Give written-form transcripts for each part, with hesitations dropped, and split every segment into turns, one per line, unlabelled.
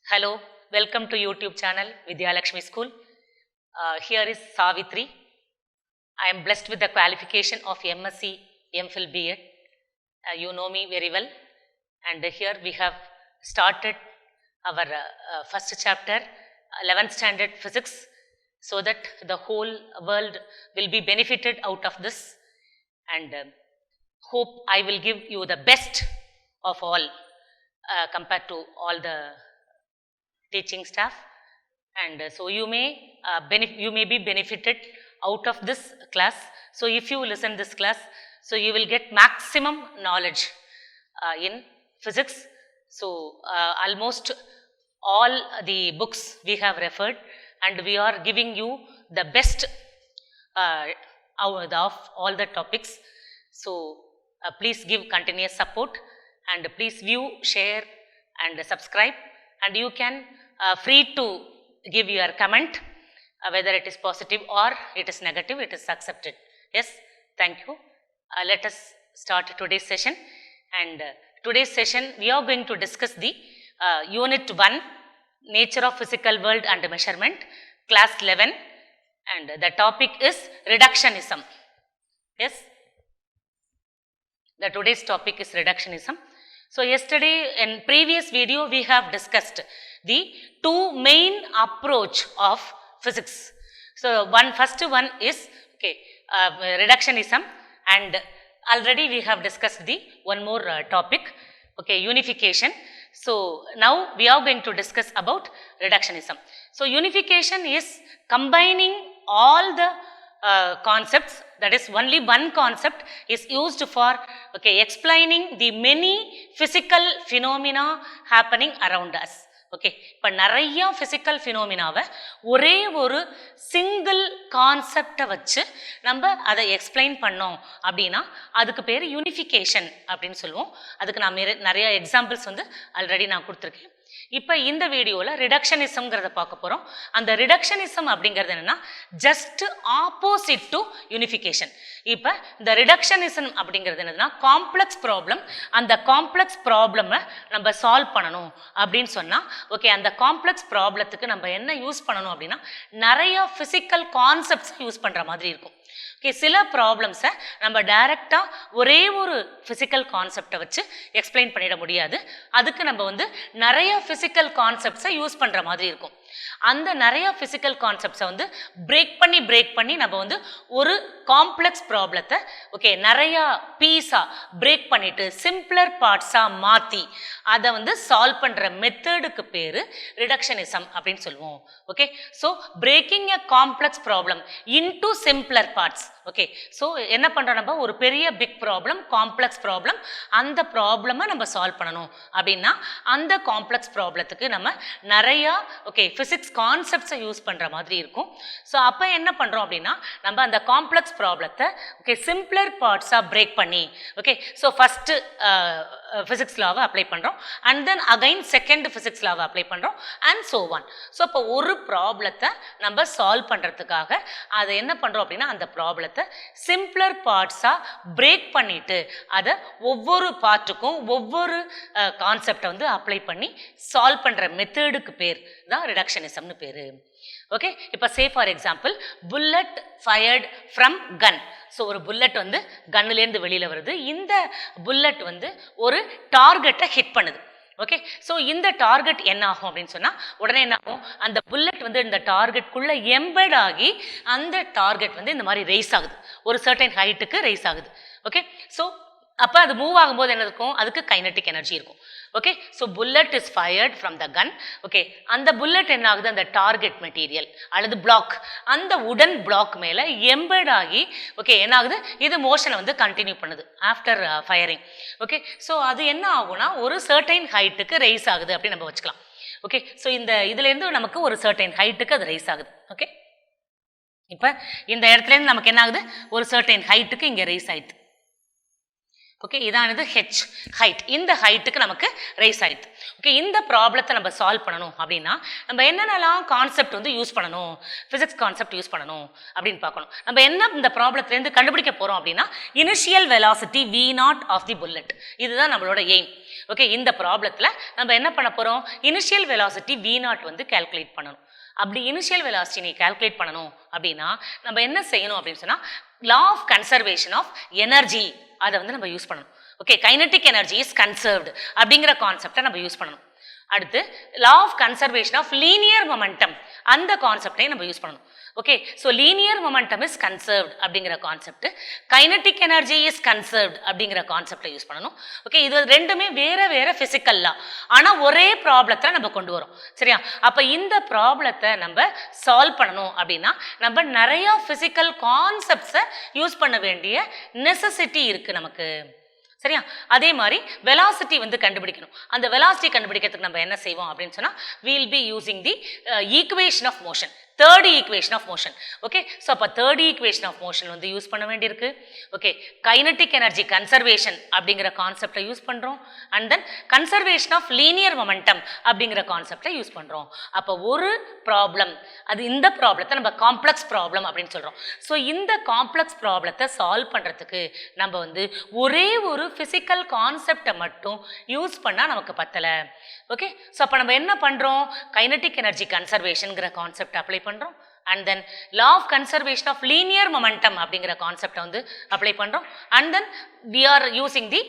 Hello, welcome to YouTube channel Vidya Lakshmi School. Here is Savitri. I am blessed with the qualification of MSc MPhil B.Ed. You know me very well, and here we have started our first chapter, 11th standard physics, so that the whole world will be benefited out of this, and hope I will give you the best of all compared to all the teaching staff, and so you may be benefited out of this class. So if you listen this class, so you will get maximum knowledge in physics. So almost all the books we have referred, and we are giving you the best of all the topics. So please give continuous support, and please view, share and subscribe, and you can free to give your comment, whether it is positive or it is negative, it is accepted. Yes, thank you. Let us start today's session, and today's session we are going to discuss the unit 1, nature of physical world and measurement, class 11, and the topic is reductionism. Yes, the today's topic is reductionism. So yesterday in previous video we have discussed the two main approach of physics. So first one is reductionism, and already we have discussed the one more topic, unification. So now we are going to discuss about reductionism. So unification is combining all the concepts, that is only one concept is used for explaining the many physical phenomena happening around us. இப்போ நிறைய physical phenomena-வை ஒரே ஒரு single கான்செப்டை வச்சு நம்ம அதை explain பண்ணோம் அப்படின்னா அதுக்கு பேர் யூனிஃபிகேஷன் அப்படின்னு சொல்லுவோம். அதுக்கு நான் நிறைய எக்ஸாம்பிள்ஸ் ஆல்ரெடி நான் கொடுத்துருக்கேன். இப்போ இந்த வீடியோவில் ரிடக்ஷனிசம்ங்கிறத பார்க்க போகிறோம். அந்த ரிடக்ஷனிசம் அப்படிங்கிறது என்னென்னா ஜஸ்ட் ஆப்போசிட் டு யூனிஃபிகேஷன். இப்போ இந்த ரிடக்ஷனிசம் அப்படிங்கிறது என்னதுன்னா காம்ப்ளெக்ஸ் ப்ராப்ளம், அந்த காம்ப்ளெக்ஸ் ப்ராப்ளமை நம்ம சால்வ் பண்ணணும் அப்படின்னு சொன்னால் அந்த காம்ப்ளெக்ஸ் ப்ராப்ளத்துக்கு நம்ம என்ன யூஸ் பண்ணணும் அப்படின்னா நிறைய ஃபிசிக்கல் கான்செப்ட்ஸ் யூஸ் பண்ணுற மாதிரி இருக்கும். சில ப்ராப்ளம்ஸை நம்ம டைரெக்டாக ஒரே ஒரு ஃபிசிக்கல் கான்செப்டை வச்சு எக்ஸ்பிளைன் பண்ணிட முடியாது. அதுக்கு நம்ம நிறைய ஃபிசிக்கல் கான்செப்ட்ஸை யூஸ் பண்ணுற மாதிரி இருக்கும். அந்த நிறைய ஃபிசிக்கல் கான்செப்ட்ஸை பிரேக் பண்ணி நம்ம ஒரு காம்ப்ளெக்ஸ் ப்ராப்ளத்தை நிறையா பீஸாக பிரேக் பண்ணிட்டு சிம்பிளர் பார்ட்ஸாக மாற்றி அதை சால்வ் பண்ணுற மெத்தடுக்கு பேர் ரிடக்ஷனிசம் அப்படின்னு சொல்லுவோம். So breaking a complex problem into simpler parts. So என்ன பண்ணுறோம், நம்ம ஒரு பெரிய பிக் ப்ராப்ளம், காம்ப்ளெக்ஸ் ப்ராப்ளம், அந்த ப்ராப்ளமை நம்ம சால்வ் பண்ணணும் அப்படின்னா அந்த காம்ப்ளெக்ஸ் ப்ராப்ளத்துக்கு நம்ம நிறையா ஃபிசிக்ஸ் கான்செப்ட்ஸை யூஸ் பண்ணுற மாதிரி இருக்கும். ஸோ அப்போ என்ன பண்ணுறோம் அப்படின்னா நம்ம அந்த காம்ப்ளெக்ஸ் ப்ராப்ளத்தை சிம்பிளர் பார்ட்ஸாக பிரேக் பண்ணி ஸோ ஃபஸ்ட்டு ஃபிசிக்ஸ் லாவை அப்ளை பண்ணுறோம், and then again second physics லாவை அப்ளை பண்ணுறோம், அண்ட் ஸோ ஒன். ஸோ இப்போ ஒரு ப்ராப்ளத்தை நம்ம சால்வ் பண்ணுறதுக்காக அதை என்ன பண்ணுறோம் அப்படின்னா அந்த ப்ராப்ளத்தை சிம்பிளர் பார்ட்ஸாக பிரேக் பண்ணிட்டு அதை ஒவ்வொரு பார்ட்டுக்கும் ஒவ்வொரு கான்செப்டை அப்ளை பண்ணி சால்வ் பண்ணுற மெத்தடுக்கு பேர் தான் ரிடக்ஷனிசம்னு பேர். இப்போ say for example bullet fired from gun. So ஒரு புல்லட் கன்னுலேருந்து வெளியில் வருது. இந்த புல்லட் ஒரு டார்கெட்டை ஹிட் பண்ணுது. ஸோ இந்த டார்கெட் என்ன ஆகும் அப்படின்னு சொன்னால் உடனே என்ன ஆகும், அந்த புல்லட் இந்த டார்கெட்குள்ளே எம்பெட் ஆகி அந்த டார்கெட் இந்த மாதிரி ரேஸ் ஆகுது, ஒரு சர்டைன் ஹைட்டுக்கு ரேஸ் ஆகுது. ஸோ அப்போ அது மூவ் ஆகும்போது என்ன இருக்கும், அதுக்கு கைனட்டிக் எனர்ஜி இருக்கும். So bullet is fired from the gun. அந்த புல்லட் என்ன ஆகுது, அந்த டார்கெட் மெட்டீரியல் அல்லது பிளாக், அந்த உடன் பிளாக் மேலே எம்பெட் ஆகி என்ன ஆகுது, இது மோஷனை கண்டினியூ பண்ணுது ஆஃப்டர் ஃபயரிங். ஸோ அது என்ன ஆகும்னா ஒரு சர்டைன் ஹைட்டுக்கு ரேஸ் ஆகுது அப்படின்னு நம்ம வச்சுக்கலாம். ஸோ இந்த இதுலேருந்து நமக்கு ஒரு சர்டைன் ஹைட்டுக்கு அது ரேஸ் ஆகுது. இப்போ இந்த இடத்துலேருந்து நமக்கு என்ன ஆகுது, ஒரு சர்டைன் ஹைட்டுக்கு இங்கே ரேஸ் ஆயிடுது. ஓகே, இதானது ஹெச் ஹைட். இந்த ஹைட்டுக்கு நமக்கு ரைஸ் ஆயிடுது. ஓகே, இந்த ப்ராப்ளத்தை நம்ம சால்வ் பண்ணணும் அப்படின்னா நம்ம என்னென்னலாம் கான்செப்ட் வந்து யூஸ் பண்ணணும், ஃபிசிக்ஸ் கான்செப்ட் யூஸ் பண்ணணும் அப்படின்னு பார்க்கணும். நம்ம என்ன இந்த ப்ராப்ளத்துலேருந்து கண்டுபிடிக்க போகிறோம் அப்படின்னா initial velocity V0 of the bullet. இதுதான் நம்மளோட எய்ம். ஓகே, இந்த ப்ராப்ளத்தில் நம்ம என்ன பண்ண போகிறோம், இனிஷியல் வெலாசிட்டி V0 வந்து கால்குலேட் பண்ணணும். அப்படி இனிஷியல் வெலாசிட்டி நீ கால்குலேட் பண்ணணும் அப்படின்னா நம்ம என்ன செய்யணும் அப்படின்னு சொன்னால் law of conservation of energy அதை வந்து நம்ம யூஸ் பண்ணணும். Okay, kinetic energy is conserved அப்படிங்கிற கான்செப்டை நம்ம யூஸ் பண்ணணும். அடுத்து law of conservation of linear momentum அந்த கான்செப்டையும் நம்ம யூஸ் பண்ணணும். Okay, so linear momentum is conserved அப்படிங்கிற concept, kinetic energy is conserved அப்படிங்கிற கான்செப்டை யூஸ் பண்ணணும். ஓகே, இது ரெண்டுமே வேற வேற பிசிக்கல் லா, ஆனால் ஒரே ப்ராப்ளத்தை நம்ம கொண்டு வரோம். சரியா? அப்போ இந்த ப்ராப்ளத்தை நம்ம சால்வ் பண்ணணும் அப்படின்னா நம்ம நிறைய பிசிக்கல் கான்செப்ட்ஸை யூஸ் பண்ண வேண்டிய நெசசிட்டி இருக்கு நமக்கு. சரியா? அதே மாதிரி வெலாசிட்டி வந்து கண்டுபிடிக்கணும். அந்த வெலாசிட்டி கண்டுபிடிக்கிறதுக்கு நம்ம என்ன செய்வோம் அப்படின்னு சொன்னா we'll be using the equation of motion, third equation of motion. Okay, so அப்போ third equation of motion வந்து யூஸ் பண்ண வேண்டியிருக்கு. ஓகே, கைனட்டிக் எனர்ஜி கன்சர்வேஷன் அப்படிங்கிற கான்செப்டை யூஸ் பண்ணுறோம். And then conservation of linear momentum அப்படிங்கிற கான்செப்டை யூஸ் பண்ணுறோம். அப்போ ஒரு ப்ராப்ளம், அது இந்த ப்ராப்ளத்தை நம்ம காம்ப்ளெக்ஸ் ப்ராப்ளம் அப்படின்னு சொல்கிறோம். ஸோ இந்த காம்ப்ளெக்ஸ் ப்ராப்ளத்தை சால்வ் பண்ணுறதுக்கு நம்ம வந்து ஒரே ஒரு ஃபிசிக்கல் கான்செப்டை மட்டும் யூஸ் பண்ணால் நமக்கு பத்தலை. ஓகே, ஸோ அப்போ நம்ம என்ன பண்ணுறோம், கைனட்டிக் எனர்ஜி கன்சர்வேஷனுங்கிற கான்செப்ட் அப்ளை பண்ணுறோம். And then law of conservation of linear momentum அப்படிங்கிற கான்செப்டை வந்து அப்ளை பண்ணுறோம். And then we are using the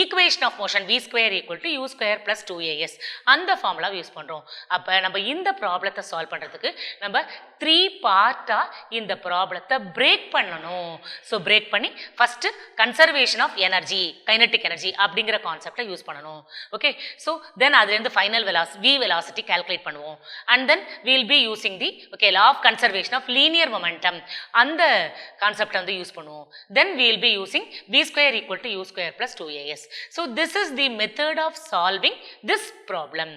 equation of motion v square equal to u square plus 2as அந்த ஃபார்முலா யூஸ் பண்ணுறோம். அப்போ நம்ம இந்த ப்ராப்ளத்தை சால்வ் பண்ணுறதுக்கு நம்ம 3 பார்ட்டாக இந்த ப்ராப்ளத்தை பிரேக் பண்ணணும். ஸோ பிரேக் பண்ணி first conservation of energy, kinetic energy அப்படிங்கிற கான்செப்டை யூஸ் பண்ணணும். ஓகே, ஸோ தென் அதுலேருந்து ஃபைனல் v வெலாசிட்டி கால்குலேட் பண்ணுவோம். And then we'll be using the law of conservation of linear momentum அந்த கான்செப்டை வந்து யூஸ் பண்ணுவோம். தென் we'll be using v square equal to u square plus 2as. So this is the method of solving this problem.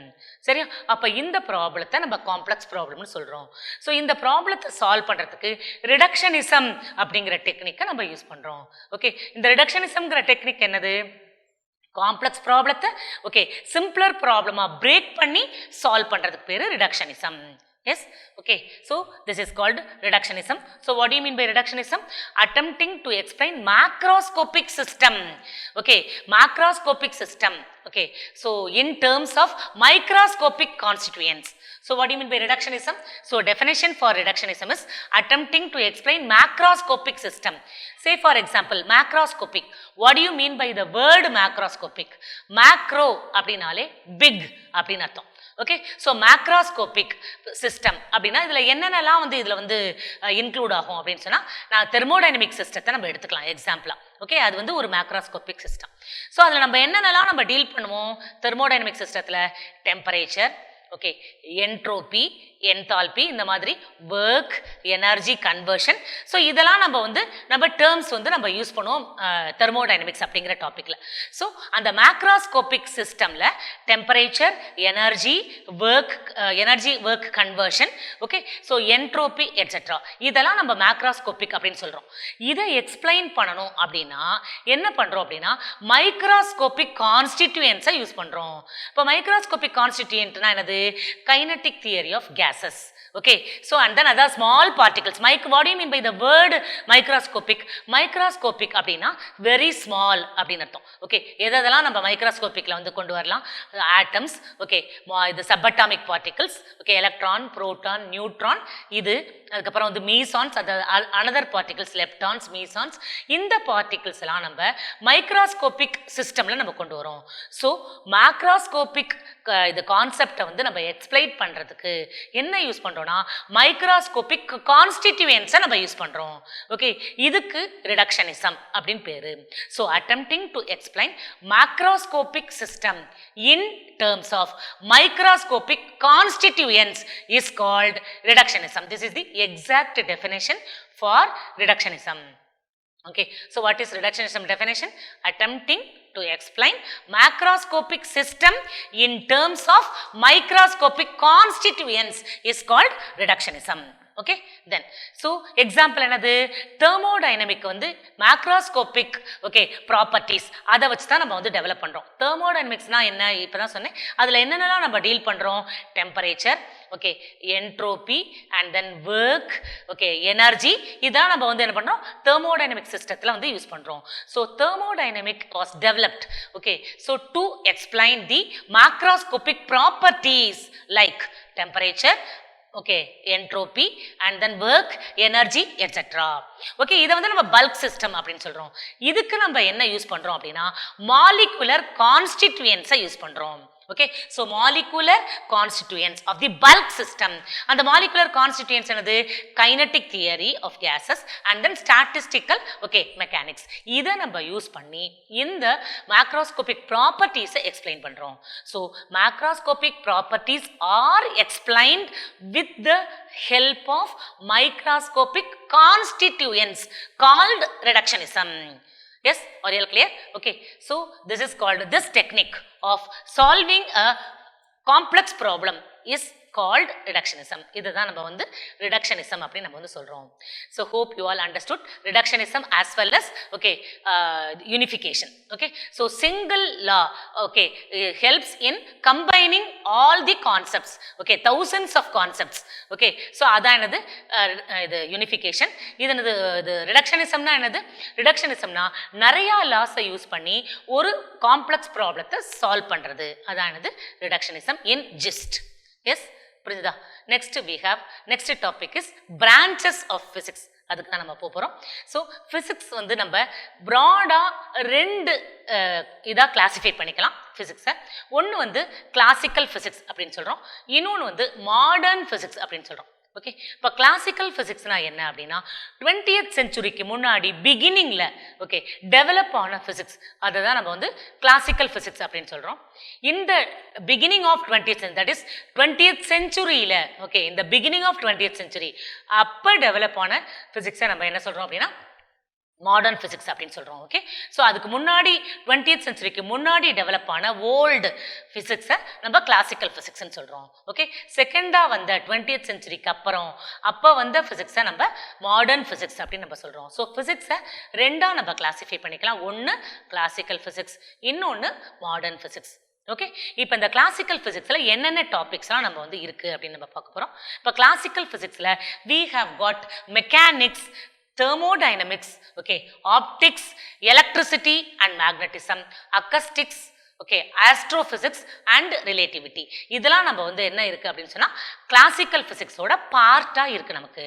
சரியா? அப்ப இந்த ப்ராப்ளத்தை நம்ம complex ப்ராப்ளம்னு சொல்றோம். ஸோ இந்த ப்ராப்ளத்தை சால்வ் பண்றதுக்கு ரிடக்ஷனிசம் அப்படிங்கிற டெக்னிக்கை நம்ம யூஸ் பண்றோம். ஓகே, இந்த ரிடக்ஷனிசம்ங்கிற டெக்னிக் என்னது, காம்ப்ளெக்ஸ் ப்ராப்ளத்தை ஓகே சிம்பிளர் ப்ராப்ளமா பிரேக் பண்ணி சால்வ் பண்றதுக்கு பேரு reductionism. Yes, okay, so this is called reductionism. So what do you mean by reductionism? Attempting to explain macroscopic system. Okay, macroscopic system. Okay, so in terms of microscopic constituents. So what do you mean by reductionism? So definition for reductionism is attempting to explain macroscopic system. Say for example, macroscopic. What do you mean by the word macroscopic? Macro அப்படினாலே big அப்படின்னு அர்த்தம். Okay, so மேக்ராஸ்கோபிக் system அப்படின்னா இதில் என்னென்னலாம் வந்து இதில் வந்து include ஆகும் அப்படின்னு சொன்னால் நான் தெர்மோடைனமிக் சிஸ்டத்தை நம்ம எடுத்துக்கலாம் எக்ஸாம்பிளாக. ஓகே, அது வந்து ஒரு மேக்ராஸ்கோபிக் சிஸ்டம். ஸோ அதில் நம்ம என்னென்னலாம் நம்ம டீல் பண்ணுவோம் தெர்மோடைனமிக் சிஸ்டத்தில், டெம்பரேச்சர், ஓகே, என்ட்ரோபி, என்தால்பி, இந்த மாதிரி ஒர்க், எனர்ஜி கன்வர்ஷன். ஸோ இதெல்லாம் நம்ம டேர்ம்ஸ் வந்து நம்ம யூஸ் பண்ணுவோம் தெர்மோடைனமிக்ஸ் அப்படிங்கிற டாப்பிக்கில். ஸோ அந்த மேக்ராஸ்கோபிக் சிஸ்டமில் temperature, energy, work conversion, okay, so entropy etcetera இதெல்லாம் நம்ம மேக்ராஸ்கோபிக் அப்படின்னு சொல்கிறோம். இதை எக்ஸ்பிளைன் பண்ணணும் அப்படின்னா என்ன பண்ணுறோம் அப்படின்னா மைக்ராஸ்கோபிக் கான்ஸ்டிடியூயன்ஸை யூஸ் பண்ணுறோம். இப்போ மைக்ராஸ்கோபிக் கான்ஸ்டிடியூயன்ட்னா என்னது, kinetic theory of gases. Okay, so and then other small particles. What do you mean by the word microscopic? Microscopic அப்படின்னா very small அப்படின்னு அர்த்தம். ஓகே, எதெல்லாம் நம்ம மைக்ரோஸ்கோபிக்ல வந்து கொண்டு வரலாம், ஆட்டம்ஸ், ஓகே, இது subatomic particles, okay, electron, proton, neutron, இது அதுக்கப்புறம் வந்து மீசான்ஸ், அது அனதர் பார்ட்டிகல்ஸ், லெப்டான்ஸ், மீசான்ஸ், இந்த பார்ட்டிகல்ஸ் எல்லாம் நம்ம மைக்ரோஸ்கோபிக் சிஸ்டம்ல நம்ம கொண்டு வரோம். ஸோ மேக்ரோஸ்கோபிக் இது கான்செப்டை வந்து நம்ம எக்ஸ்பிளைன் பண்றதுக்கு என்ன யூஸ் பண்றோம்னா மைக்ரோஸ்கோபிக் கான்ஸ்டிடியூயன்ஸை நம்ம யூஸ் பண்றோம். ஓகே, இதுக்கு ரிடக்ஷனிசம் அப்படின்னு பேரு. So attempting to explain macroscopic system in terms of microscopic constituents is called reductionism. This is the exact definition for reductionism. Okay, so what is reductionism definition? Attempting to explain macroscopic system in terms of microscopic constituents is called reductionism. Okay then so example என்னது thermodynamic வந்து macroscopic okay properties அதை வச்சு தான் நம்ம வந்து develop பண்ணுறோம். தெர்மோடைனமிக்ஸ்னால் என்ன இப்போ தான் சொன்னேன். அதில் என்னென்னலாம் நம்ம டீல் பண்ணுறோம்? Temperature, okay, entropy and then work, okay, energy, இதான் நம்ம வந்து என்ன பண்ணுறோம் தெர்மோடைனமிக் சிஸ்டத்தில் வந்து யூஸ் பண்ணுறோம். So thermodynamic was developed okay so to explain the macroscopic properties like temperature, okay, entropy and then work, energy, etc. Okay இதை வந்து நம்ம பல்க் சிஸ்டம் அப்படின்னு சொல்கிறோம். இதுக்கு நம்ம என்ன யூஸ் பண்ணுறோம் அப்படின்னா மாலிகுலர் கான்ஸ்டிட்யூயன்ஸை யூஸ் பண்ணுறோம். Okay, so molecular constituents of the bulk system. And the molecular constituents என்னது kinetic theory of gases and then statistical okay mechanics. இதை நம்ம யூஸ் பண்ணி இந்த macroscopic properties explain பண்றோம். So macroscopic properties are explained with the help of microscopic constituents called reductionism. Yes, are you all clear? Okay, so this is called, this technique of solving a complex problem is called reductionism. இதுதான் நம்ம வந்து reductionism அப்படி நம்ம வந்து சொல்றோம். So hope you all understood reductionism as well as okay unification. Okay, so single law okay helps in combining all the concepts. Okay, thousands of concepts. Okay, so அதான் என்னது இது unification. இது என்னது இது reductionismனா என்னது? reductionismனா நிறைய லாஸை யூஸ் பண்ணி ஒரு காம்ப்ளெக்ஸ் ப்ராப்ளத்தை சால்வ் பண்றது. அதான் என்னது reductionism in gist. Yes, புரிஞ்சுதா? Next we have next topic is branches of physics. அதுக்கு தான் நம்ம போகிறோம். ஸோ ஃபிசிக்ஸ் வந்து நம்ம ப்ராடாக ரெண்டு இதாக கிளாஸிஃபை பண்ணிக்கலாம் ஃபிசிக்ஸை. ஒன்று வந்து கிளாசிக்கல் ஃபிசிக்ஸ் அப்படின்னு சொல்கிறோம், இன்னொன்று வந்து மாடர்ன் ஃபிசிக்ஸ் அப்படின்னு சொல்கிறோம். ஓகே, இப்போ கிளாசிக்கல் ஃபிசிக்ஸ்னா என்ன அப்படின்னா 20th செஞ்சுரிக்கு முன்னாடி பிகினிங்கில் ஓகே டெவலப் ஆன ஃபிசிக்ஸ், அதை தான் நம்ம வந்து கிளாசிக்கல் ஃபிசிக்ஸ் அப்படின்னு சொல்கிறோம். இந்த பிகினிங் ஆஃப் 20th செஞ்சுரியில் ஓகே இந்த பிகினிங் ஆஃப் 20th செஞ்சுரி அப்போ டெவலப் ஆன ஃபிசிக்ஸை நம்ம என்ன சொல்கிறோம் அப்படின்னா மாடர்ன் ஃபிசிக்ஸ் அப்படின்னு சொல்கிறோம். ஓகே, ஸோ அதுக்கு முன்னாடி 20th செஞ்சுரிக்கு முன்னாடி டெவலப் ஆன ஓல்டு ஃபிசிக்ஸை நம்ம கிளாசிக்கல் ஃபிசிக்ஸ்ன்னு சொல்கிறோம். ஓகே, செகண்டாக வந்த 20th செஞ்சுரிக்கு அப்புறம் அப்போ வந்த ஃபிசிக்ஸை நம்ம மாடர்ன் ஃபிசிக்ஸ் அப்படின்னு நம்ம சொல்கிறோம். ஸோ ஃபிசிக்ஸை ரெண்டாக நம்ம கிளாஸிஃபை பண்ணிக்கலாம். ஒன்று கிளாசிக்கல் ஃபிசிக்ஸ், இன்னொன்று மாடர்ன் ஃபிசிக்ஸ். ஓகே, இப்போ இந்த கிளாசிக்கல் ஃபிசிக்ஸில் என்னென்ன டாபிக்ஸ்லாம் நம்ம வந்து இருக்குது அப்படின்னு நம்ம பார்க்க போகிறோம். இப்போ கிளாசிக்கல் ஃபிசிக்ஸில் we have got mechanics, thermodynamics, okay, optics, electricity and magnetism, acoustics, okay, astrophysics and relativity. இதெல்லாம் நம்ம வந்து என்ன இருக்கு அப்படின்னு சொன்னா கிளாசிக்கல் பிசிக்ஸோட பார்ட்டா இருக்கு நமக்கு.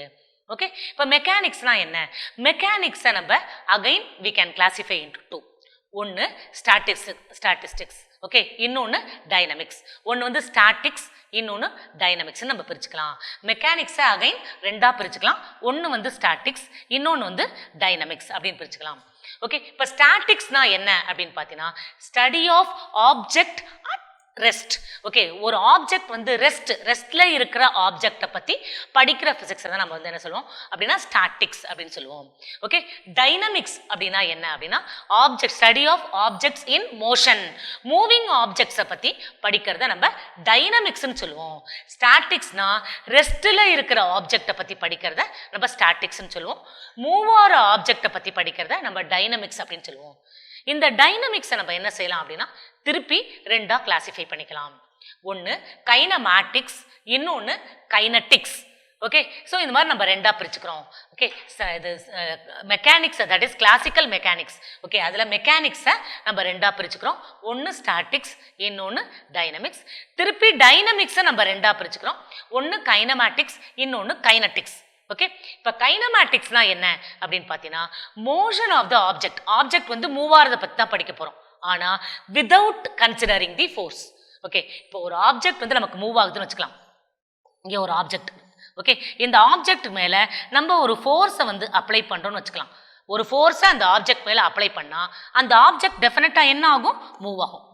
ஓகே, இப்போ மெக்கானிக்ஸ்னா என்ன? மெக்கானிக்ஸை நம்ம again we can classify into two. ஒன்று ஸ்டாட்டிஸ்டிக்ஸ் ஓகே, இன்னொன்று டைனமிக்ஸ். ஒன்று வந்து ஸ்டாட்டிக்ஸ், இன்னொன்று டைனமிக்ஸ்ன்னு நம்ம பிரிச்சுக்கலாம். மெக்கானிக்ஸை அகைன் ரெண்டாக பிரிச்சுக்கலாம். ஒன்று வந்து ஸ்டாட்டிக்ஸ், இன்னொன்று வந்து டைனமிக்ஸ் அப்படின்னு பிரிச்சுக்கலாம். ஓகே, இப்போ ஸ்டாட்டிக்ஸ்னா என்ன அப்படின்னு பார்த்தீங்கன்னா study of object at rest. Okay, ஒரு ஆப்ஜெக்ட் வந்து ரெஸ்ட்ல இருக்கிற ஆப்ஜெக்டை பற்றி படிக்கிற ஃபிசிக்ஸை தான் நம்ம வந்து என்ன சொல்லுவோம் அப்படின்னா ஸ்டாட்டிக்ஸ் அப்படின்னு சொல்லுவோம். ஓகே, டைனமிக்ஸ் அப்படின்னா என்ன அப்படின்னா object study of objects in motion, moving ஆப்ஜெக்ட்ஸை பற்றி படிக்கிறத நம்ம டைனமிக்ஸ்ன்னு சொல்லுவோம். ஸ்டாட்டிக்ஸ்னா ரெஸ்ட்டில் இருக்கிற ஆப்ஜெக்டை பற்றி படிக்கிறத நம்ம ஸ்டாட்டிக்ஸ்ன்னு சொல்லுவோம். மூவ் ஆகிற ஆப்ஜெக்டை பற்றி படிக்கிறத நம்ம டைனமிக்ஸ் அப்படின்னு சொல்லுவோம். இந்த டைனமிக்ஸை நம்ம என்ன செய்யலாம் அப்படின்னா திருப்பி ரெண்டாக கிளாஸிஃபை பண்ணிக்கலாம். ஒன்று கைனமேட்டிக்ஸ், இன்னொன்று கைனட்டிக்ஸ். ஓகே, ஸோ இந்த மாதிரி நம்ம ரெண்டாக பிரிச்சுக்கிறோம். ஓகே, இது mechanics that is classical mechanics. Okay, அதில் மெக்கானிக்ஸை நம்ம ரெண்டாக பிரிச்சுக்கிறோம். ஒன்று ஸ்டாட்டிக்ஸ், இன்னொன்று டைனமிக்ஸ். திருப்பி டைனமிக்ஸை நம்ம ரெண்டாக பிரிச்சுக்கிறோம். ஒன்று கைனமேட்டிக்ஸ், இன்னொன்று கைனட்டிக்ஸ். ஓகே, இப்போ கைனமேட்டிக்ஸ்னா என்ன அப்படின்னு பார்த்தீங்கன்னா மோஷன் ஆஃப் த ஆப்ஜெக்ட் வந்து மூவ் ஆகிறத பற்றி தான் படிக்க போகிறோம், ஆனால் without considering the force. Okay, இப்போ ஒரு ஆப்ஜெக்ட் வந்து நமக்கு மூவ் ஆகுதுன்னு வச்சுக்கலாம். இங்கே ஒரு ஆப்ஜெக்ட். ஓகே, இந்த ஆப்ஜெக்ட் மேலே நம்ம ஒரு ஃபோர்ஸை வந்து அப்ளை பண்ணுறோன்னு வச்சுக்கலாம். ஒரு ஃபோர்ஸை அந்த ஆப்ஜெக்ட் மேலே அப்ளை பண்ணால் அந்த ஆப்ஜெக்ட் டெஃபினட்டாக என்ன ஆகும்? மூவ் ஆகும்.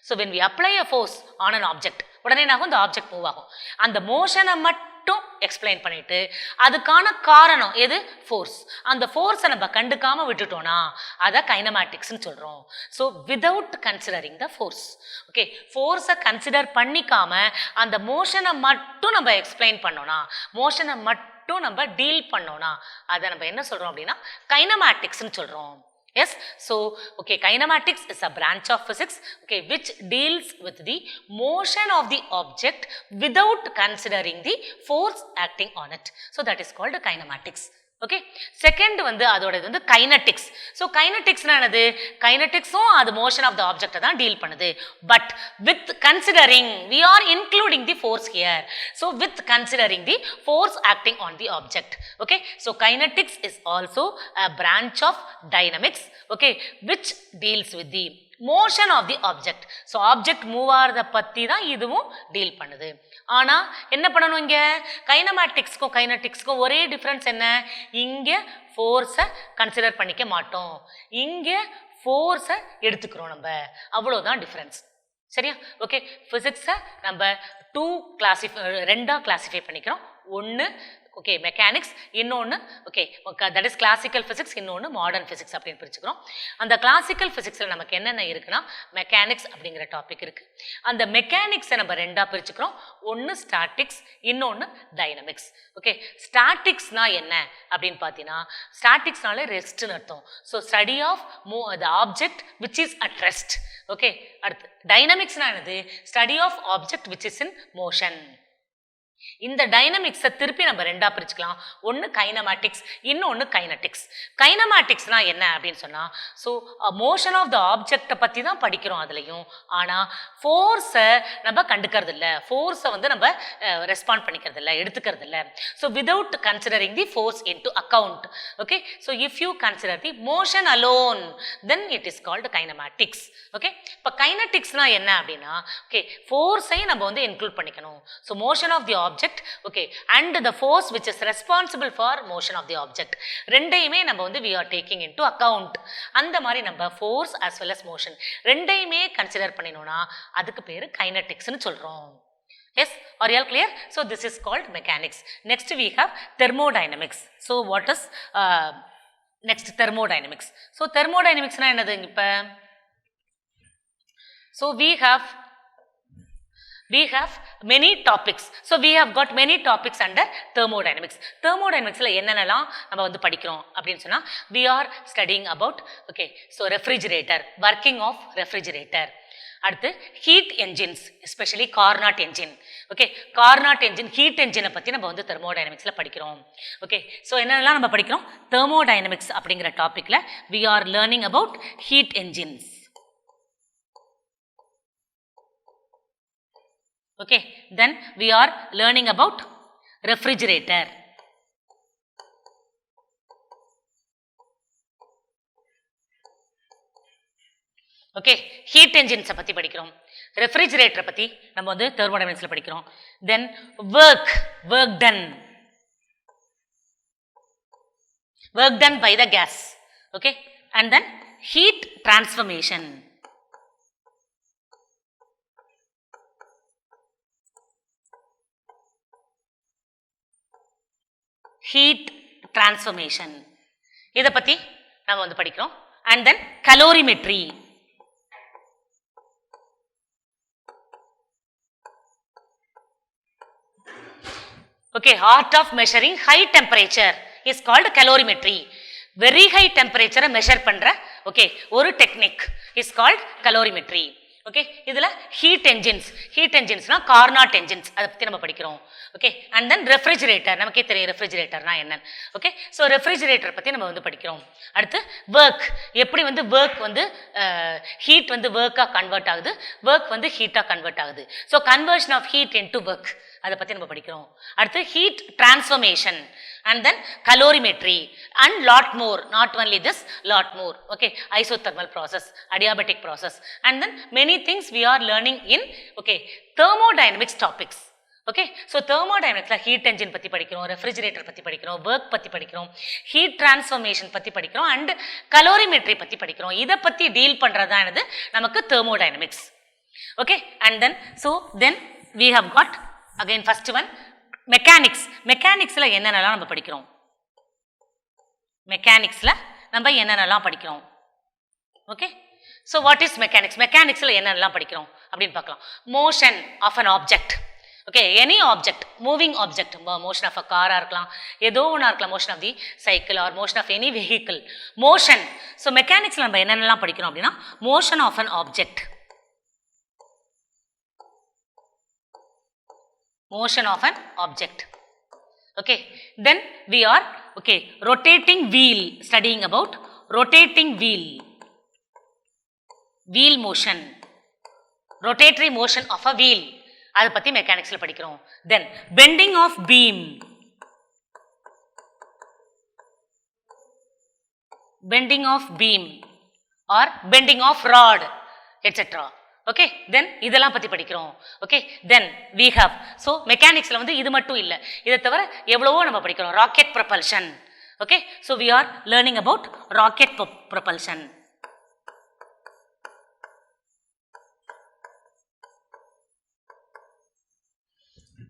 So when we apply a force on an object உடனே என்ன ஆகும்? இந்த ஆப்ஜெக்ட் மூவ் ஆகும். அந்த மோஷனை மட்டும் எக்ஸ்பிளைன் பண்ணிட்டு அதுக்கான காரணம் எது? ஃபோர்ஸ். அந்த ஃபோர்ஸை நம்ம கண்டுக்காம விட்டுட்டோம்னா அதை கைனமேட்டிக்ஸ்ன்னு சொல்றோம். So without considering the force. Okay, ஃபோர்ஸை கன்சிடர் பண்ணிக்காம அந்த மோஷனை மட்டும் நம்ம எக்ஸ்பிளைன் பண்ணோம்னா, மோஷனை மட்டும் மட்டும் நம்ம டீல் பண்ணோம்னா அதை நம்ம என்ன சொல்கிறோம் அப்படின்னா கைனமேட்டிக்ஸ்ன்னு சொல்கிறோம். Yes, so okay, kinematics is a branch of physics, okay, which deals with the motion of the object without considering the force acting on it. So that is called kinematics. Okay, second வந்து அதோடது வந்து kinetics. So கைனட்டிக்ஸ்னா என்னது? கைனட்டிக்ஸும் அது motion of the ஆப்ஜெக்டை தான் deal பண்ணுது. But with considering, we are including the force here. So with considering the force acting on the object. Okay, so kinetics is also a branch of dynamics, okay, which deals with the motion of the object. So object move ஆகிறத பற்றி தான் இதுவும் deal பண்ணுது. ஆனால் என்ன பண்ணணும், இங்கே கைனமேட்டிக்ஸ்க்கும் கைனட்டிக்ஸ்க்கும் ஒரே டிஃப்ரென்ஸ் என்ன? இங்கே ஃபோர்ஸை கன்சிடர் பண்ணிக்க மாட்டோம், இங்கே ஃபோர்ஸை எடுத்துக்கிறோம் நம்ம, அவ்வளோதான் டிஃப்ரென்ஸ். சரியா? ஓகே, ஃபிசிக்ஸை நம்ம ரெண்டாக கிளாஸிஃபை பண்ணிக்கிறோம். ஒன்று ஓகே மெக்கானிக்ஸ், இன்னொன்று okay that is classical physics, இன்னொன்று மாடர்ன் ஃபிசிக்ஸ் அப்படின்னு பிரிச்சுக்கிறோம். அந்த கிளாசிக்கல் ஃபிசிக்ஸில் நமக்கு என்னென்ன இருக்குன்னா மெக்கானிக்ஸ் அப்படிங்கிற டாபிக் இருக்குது. அந்த மெக்கானிக்ஸை நம்ம ரெண்டாக பிரிச்சுக்கிறோம். ஒன்று ஸ்டாட்டிக்ஸ், இன்னொன்று டைனமிக்ஸ். ஓகே, ஸ்டாட்டிக்ஸ்னா என்ன அப்படின்னு பார்த்தீங்கன்னா, ஸ்டாட்டிக்ஸ்னால ரெஸ்ட்னு அர்த்தம். So study of the object which is at rest. Okay, அடுத்து டைனமிக்ஸ்னா என்னது? Study of object which is in motion. இந்த டைனமிக்ஸை திருப்பி நம்ம ரெண்டா பிரிச்சுக்கலாம். ஒன்று கைனமேட்டிக்ஸ், இன்னொன்று கைனட்டிக்ஸ். கைனமேட்டிக்ஸ்னா என்ன அப்படின்னு சொன்னால், ஸோ மோஷன் ஆஃப் த ஆப்ஜெக்டை பற்றி தான் படிக்கிறோம் அதுலேயும். ஆனால் ஃபோர்ஸை நம்ம கண்டுக்கிறது இல்லை, ஃபோர்ஸை வந்து நம்ம ரெஸ்பாண்ட் பண்ணிக்கிறது இல்லை, எடுத்துக்கிறது இல்லை. So without considering the force in to account. Okay, so if you consider the motion alone then it is called kinematics. Okay, இப்போ கைனட்டிக்ஸ்னா என்ன அப்படின்னா, ஓகே ஃபோர்ஸையும் நம்ம வந்து இன்க்ளூட் பண்ணிக்கணும். So motion of the object, okay, and the force which is responsible for motion of the object, ரெண்டையுமே நம்ம வந்து we are taking into account. அந்த மாதிரி நம்ம force as well as motion ரெண்டையுமே கன்சிடர் பண்ணினோம்னா அதுக்கு பேரு கைனட்டிக்ஸ்னு சொல்றோம். Yes, are you all clear? So this is called mechanics. Next we have thermodynamics. So what is next? Thermodynamics. So thermodynamics na என்னது இப்ப? So we have many topics. So we have got many topics under thermodynamics. Thermodynamicsல என்னென்னலாம் நம்ம வந்து படிக்கிறோம் அப்படின்னு சொன்னா, we are studying about okay, so refrigerator, working of refrigerator. அடுத்து heat engines, especially Carnot engine. Okay, Carnot engine, heat engine பத்தி நம்ம வந்து thermodynamicsல படிக்கிறோம். Okay, so என்னென்னலாம் நம்ம படிக்கிறோம்? Thermodynamics அப்படிங்கிற டாபிக்ல we are learning about heat engines. Okay, then we are learning about refrigerator. Okay, heat engines பத்தி படிக்கிறோம். refrigerator பத்தி நம்ம வந்து thermodynamicsல படிக்கிறோம். Then work done by the gas. Okay, and then heat transformation. Heat transformation இதை பற்றி நம்ம வந்து படிக்கிறோம். And then calorimetry. Okay, art of measuring high temperature is called calorimetry. Very high டெம்பரேச்சரை மெஷர் பண்ணுற ஓகே ஒரு technique is called calorimetry. Okay, இதில் heat என்ஜின்ஸ்னா கார்னாட் என்ஜின்ஸ் அதை பற்றி நம்ம படிக்கிறோம். ஓகே, அண்ட் தென் ரெஃப்ரிஜிரேட்டர், நமக்கே தெரியும் ரெஃப்ரிஜிரேட்டர்னா என்னன்னு. ஓகே, ஸோ ரெஃப்ரிஜிரேட்டர் பற்றி நம்ம வந்து படிக்கிறோம். அடுத்து ஒர்க், எப்படி வந்து ஒர்க் வந்து ஹீட் வந்து ஒர்க்காக கன்வெர்ட் ஆகுது, ஒர்க் வந்து ஹீட்டாக கன்வெர்ட் ஆகுது. So conversion of heat into work அதை பற்றி நம்ம படிக்கிறோம். அடுத்து heat transformation and then calorimetry and lot more, not only this, lot more. Okay, isothermal process, adiabatic process, and then many things we are learning in okay thermodynamics topics. Okay, so thermodynamics la heat engine பத்தி படிக்கிறோம், refrigerator பத்தி படிக்கிறோம், work பத்தி படிக்கிறோம், heat transformation பத்தி படிக்கிறோம், and calorimetry பத்தி படிக்கிறோம். இத பத்தி டீல் பண்றதா என்னது நமக்கு thermodynamics. Okay, and then so then we have got again first one மெக்கானிக்ஸில் என்னென்னலாம் நம்ம படிக்கிறோம்? மெக்கானிக்ஸில் நம்ம என்னென்னலாம் படிக்கிறோம்? ஓகே, ஸோ வாட் இஸ் மெக்கானிக்ஸில் என்னென்னலாம் படிக்கிறோம் அப்படின்னு பார்க்கலாம். Motion of an object. Okay, any object, moving object, motion of a car இருக்கலாம், ஏதோ ஒன்றா இருக்கலாம், motion of the cycle or motion of any vehicle, motion. So mechanics நம்ம என்னென்னலாம் படிக்கிறோம் அப்படின்னா, motion of an object, motion of an object. Okay, then we are rotating wheel, studying about rotating wheel, wheel motion, rotatory motion of a wheel, அதை பற்றி மெக்கானிக்ஸில் படிக்கிறோம். Then bending of beam, bending of beam or bending of rod etcetera. Okay, then இதெல்லாம் பற்றி படிக்கிறோம். ஓகே, then we have, so மெக்கானிக்ஸில் வந்து இது மட்டும் இல்லை, இதை தவிர எவ்வளவோ நம்ம படிக்கிறோம். Rocket propulsion. Okay, so we are learning about rocket propulsion.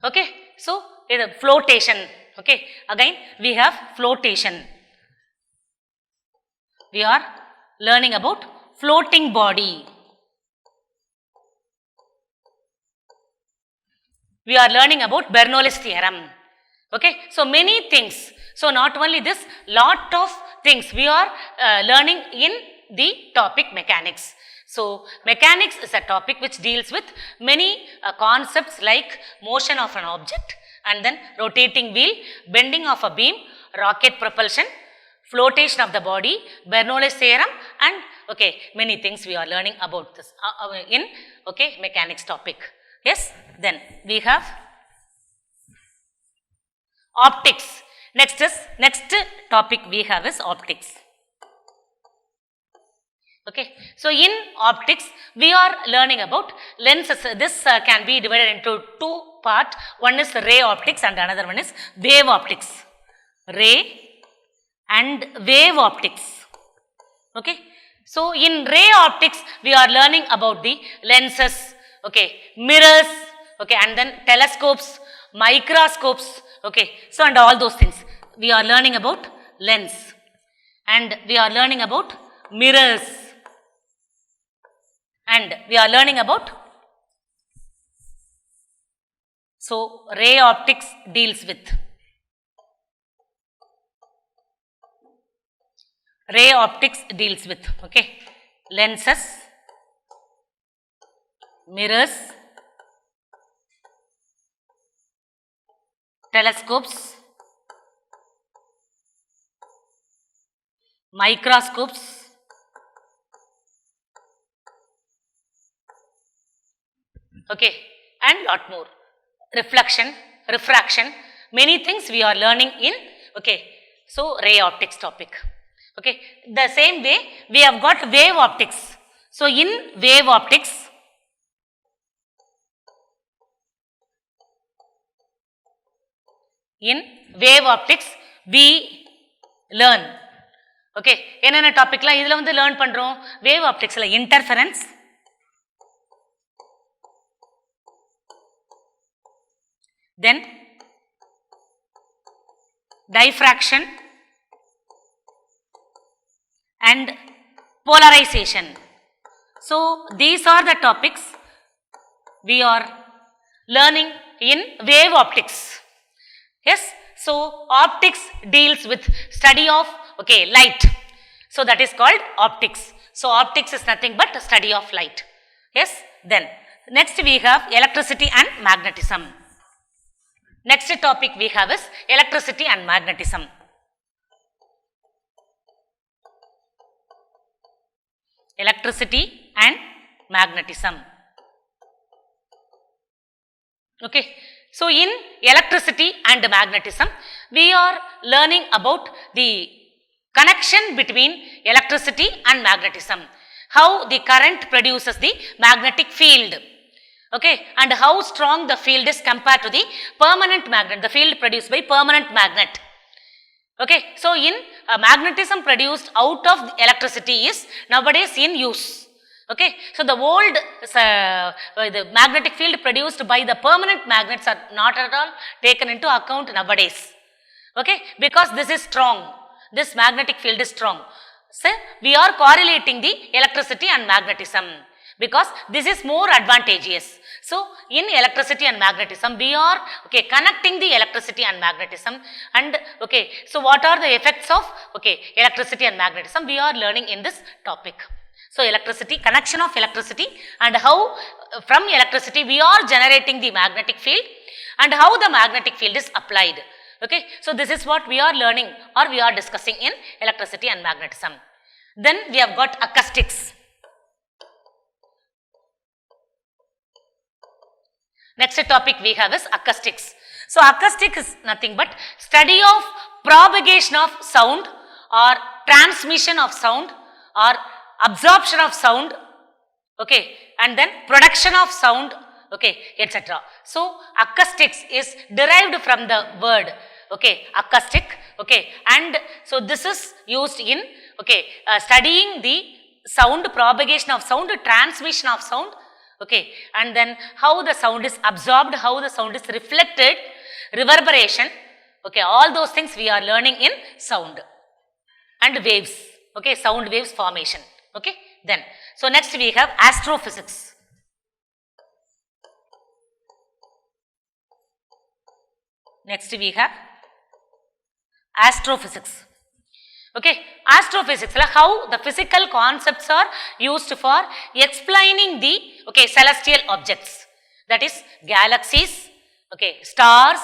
Okay, so the flotation. Okay, again we have flotation. We are learning about floating body. We are learning about Bernoulli's theorem. Okay, so many things. So not only this, lot of things we are learning in the topic mechanics. So mechanics is a topic which deals with many concepts like motion of an object and then rotating wheel, bending of a beam, rocket propulsion, flotation of the body, Bernoulli's theorem, and many things we are learning about this in mechanics topic. Yes, then we have optics. Next topic we have is optics. Okay, so in optics we are learning about lenses. This can be divided into two parts. One is ray optics and another one is wave optics. Ray and wave optics. Okay, so in ray optics we are learning about the lenses, mirrors, and then telescopes, microscopes. Okay, so and all those things we are learning about lens, and we are learning about mirrors, and we are learning about, so ray optics deals with lenses, mirrors, telescopes, microscopes, and lot more. Reflection, refraction, many things we are learning in, so ray optics topic. The same way we have got wave optics. So in wave optics, we learn. என்னென்ன டாபிக்லாம் இதில் வந்து learn பண்ணுறோம்? Wave ஆப்டிக்ஸில் interference, then diffraction and polarization. So these are the topics we are learning in wave optics. Yes, so optics deals with study of light, so that is called optics. So optics is nothing but study of light. Yes, then next we have electricity and magnetism. Next topic we have is electricity and magnetism. Electricity and magnetism. So in electricity and magnetism, we are learning about the connection between electricity and magnetism. How the current produces the magnetic field. And how strong the field is compared to the permanent magnet, the field produced by permanent magnet. So in magnetism produced out of electricity is nowadays in use. So the old the magnetic field produced by the permanent magnets are not at all taken into account nowadays. Because this is strong, this magnetic field is strong. So we are correlating the electricity and magnetism because this is more advantageous. So in electricity and magnetism, we are connecting the electricity and magnetism, and so what are the effects of electricity and magnetism we are learning in this topic. So electricity, connection of electricity, and how from electricity we are generating the magnetic field, and how the magnetic field is applied. So this is what we are learning or we are discussing in electricity and magnetism. Then we have got acoustics. Next topic we have is acoustics. So acoustic is nothing but study of propagation of sound or transmission of sound or absorption of sound, and then production of sound, etc. So acoustics is derived from the word acoustic, and so this is used in studying the sound, propagation of sound, transmission of sound, and then how the sound is absorbed, how the sound is reflected, reverberation, all those things we are learning in sound and waves, sound waves formation. Then so next we have astrophysics. Next we have astrophysics. Astrophysics, how the physical concepts are used for explaining the celestial objects, that is galaxies, stars,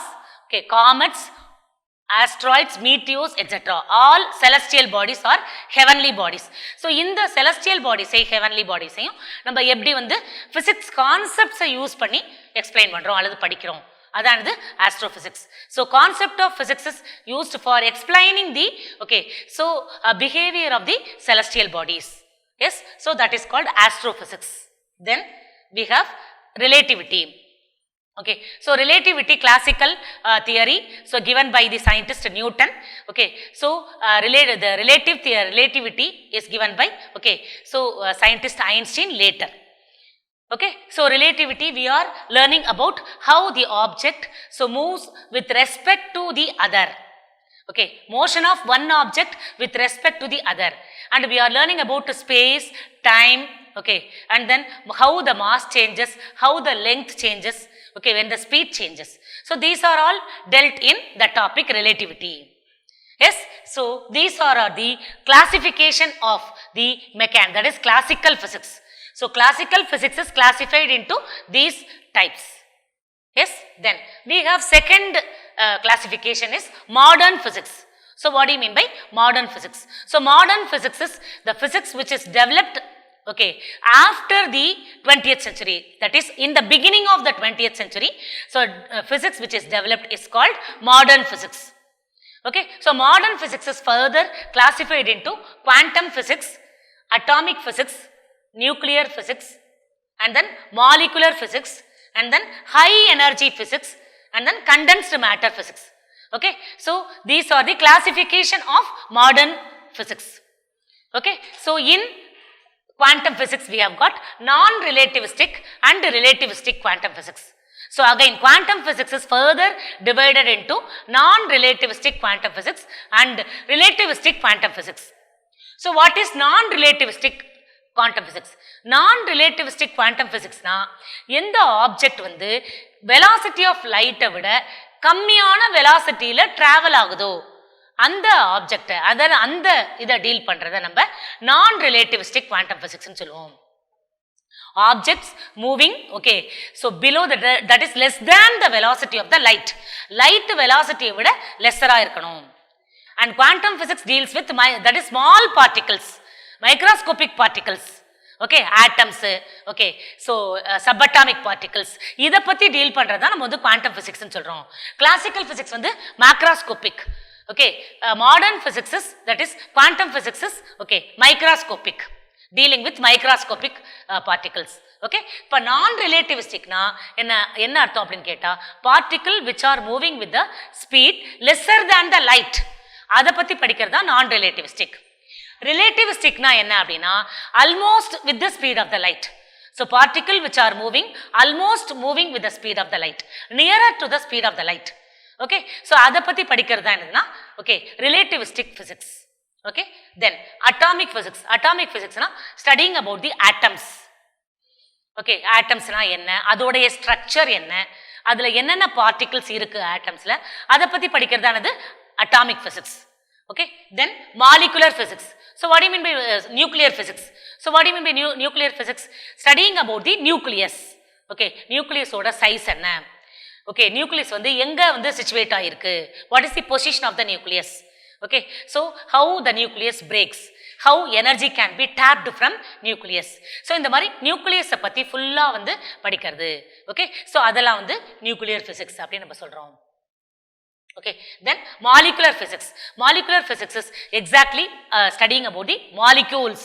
comets, asteroids, meteors, etc. All celestial bodies are heavenly bodies. So in the celestial bodies, heavenly bodies, நம்ம எப்படி வந்து physics concepts use பண்ணி explain பண்றோம் அல்லது படிக்கிறோம், அதானது astrophysics. So concept of physics is used for explaining the behavior of the celestial bodies. Yes, so that is called astrophysics. Then we have relativity. So relativity, classical theory, so given by the scientist Newton. So the relativity is given by scientist Einstein later. So relativity, we are learning about how the object moves with respect to the other. Motion of one object with respect to the other, and we are learning about space, time, and then how the mass changes, how the length changes, when the speed changes. So these are all dealt in the topic relativity. Yes, so these are the classification of the mechanics, that is classical physics. So classical physics is classified into these types. Yes, then we have second classification is modern physics. So what do you mean by modern physics? So modern physics is the physics which is developed after the 20th century, that is in the beginning of the 20th century. So physics which is developed is called modern physics. So modern physics is further classified into quantum physics, atomic physics, nuclear physics, and then molecular physics, and then high energy physics, and then condensed matter physics. So these are the classification of modern physics. So in quantum physics we have got non-relativistic and relativistic quantum physics. So again quantum physics is further divided into non-relativistic quantum physics and relativistic quantum physics. So what is non-relativistic quantum physics? Non-relativistic quantum physics na எந்த object வந்து velocity of light விட கம்மியான velocityல travel ஆகுதோ அந்த object, அந்த இதை deal பண்றத நம்ம நான் ரிலேட்டிவிஸ்டிக் குவாண்டம் பிசிக்ஸ்னு சொல்லுவோம். Objects moving so below that is less than the velocity of the light velocity விட lesser இருக்கணும். And quantum physics deals with that is small particles, microscopic particles, atoms, so subatomic particles, இத பத்தி deal பண்றதா நம்ம வந்து quantum physics னு சொல்றோம். Classical physics வந்து macroscopic. Modern physics is, that is quantum physics is microscopic, dealing with microscopic particles. இப்போ non-relativistic na என்ன அர்த்தம் அப்படினு கேட்டா particle which are moving with the speed lesser than the light, அத பத்தி படிக்கிறதா non-relativistic. Relativistic na என்ன அப்படினா almost with the speed of the light. So particle which are moving almost moving with the speed of the light, nearer to the speed of the light. So அத பத்தி படிக்கிறதா என்னன்னா relativistic physics. Then atomic physics. Atomic physics na studying about the atoms. Okay ஆட்டம்ஸ்னா என்ன, அதோடைய structure என்ன, அதுல என்னென்ன பார்ட்டிகிள்ஸ் இருக்கு ஆட்டம்ஸ்ல, அதை பத்தி படிக்கிறதானது atomic physics. Okay, then molecular physics. So what do you mean by nuclear physics? So what do you mean by nuclear physics? Studying about the nucleus. Okay, nucleus oda size enna. Okay, nucleus வந்து எங்க வந்து situate ஆயிருக்கு, what is the position of the nucleus? Okay, so how the nucleus breaks, how energy can be tapped from nucleus. So இந்த மாதிரி nucleus பத்தி ஃபுல்லா வந்து படிக்கிறது. Okay, so அதெல்லாம் வந்து nuclear physics அப்படி நம்ம சொல்றோம். Okay, then molecular physics. Molecular physics is exactly studying about the molecules.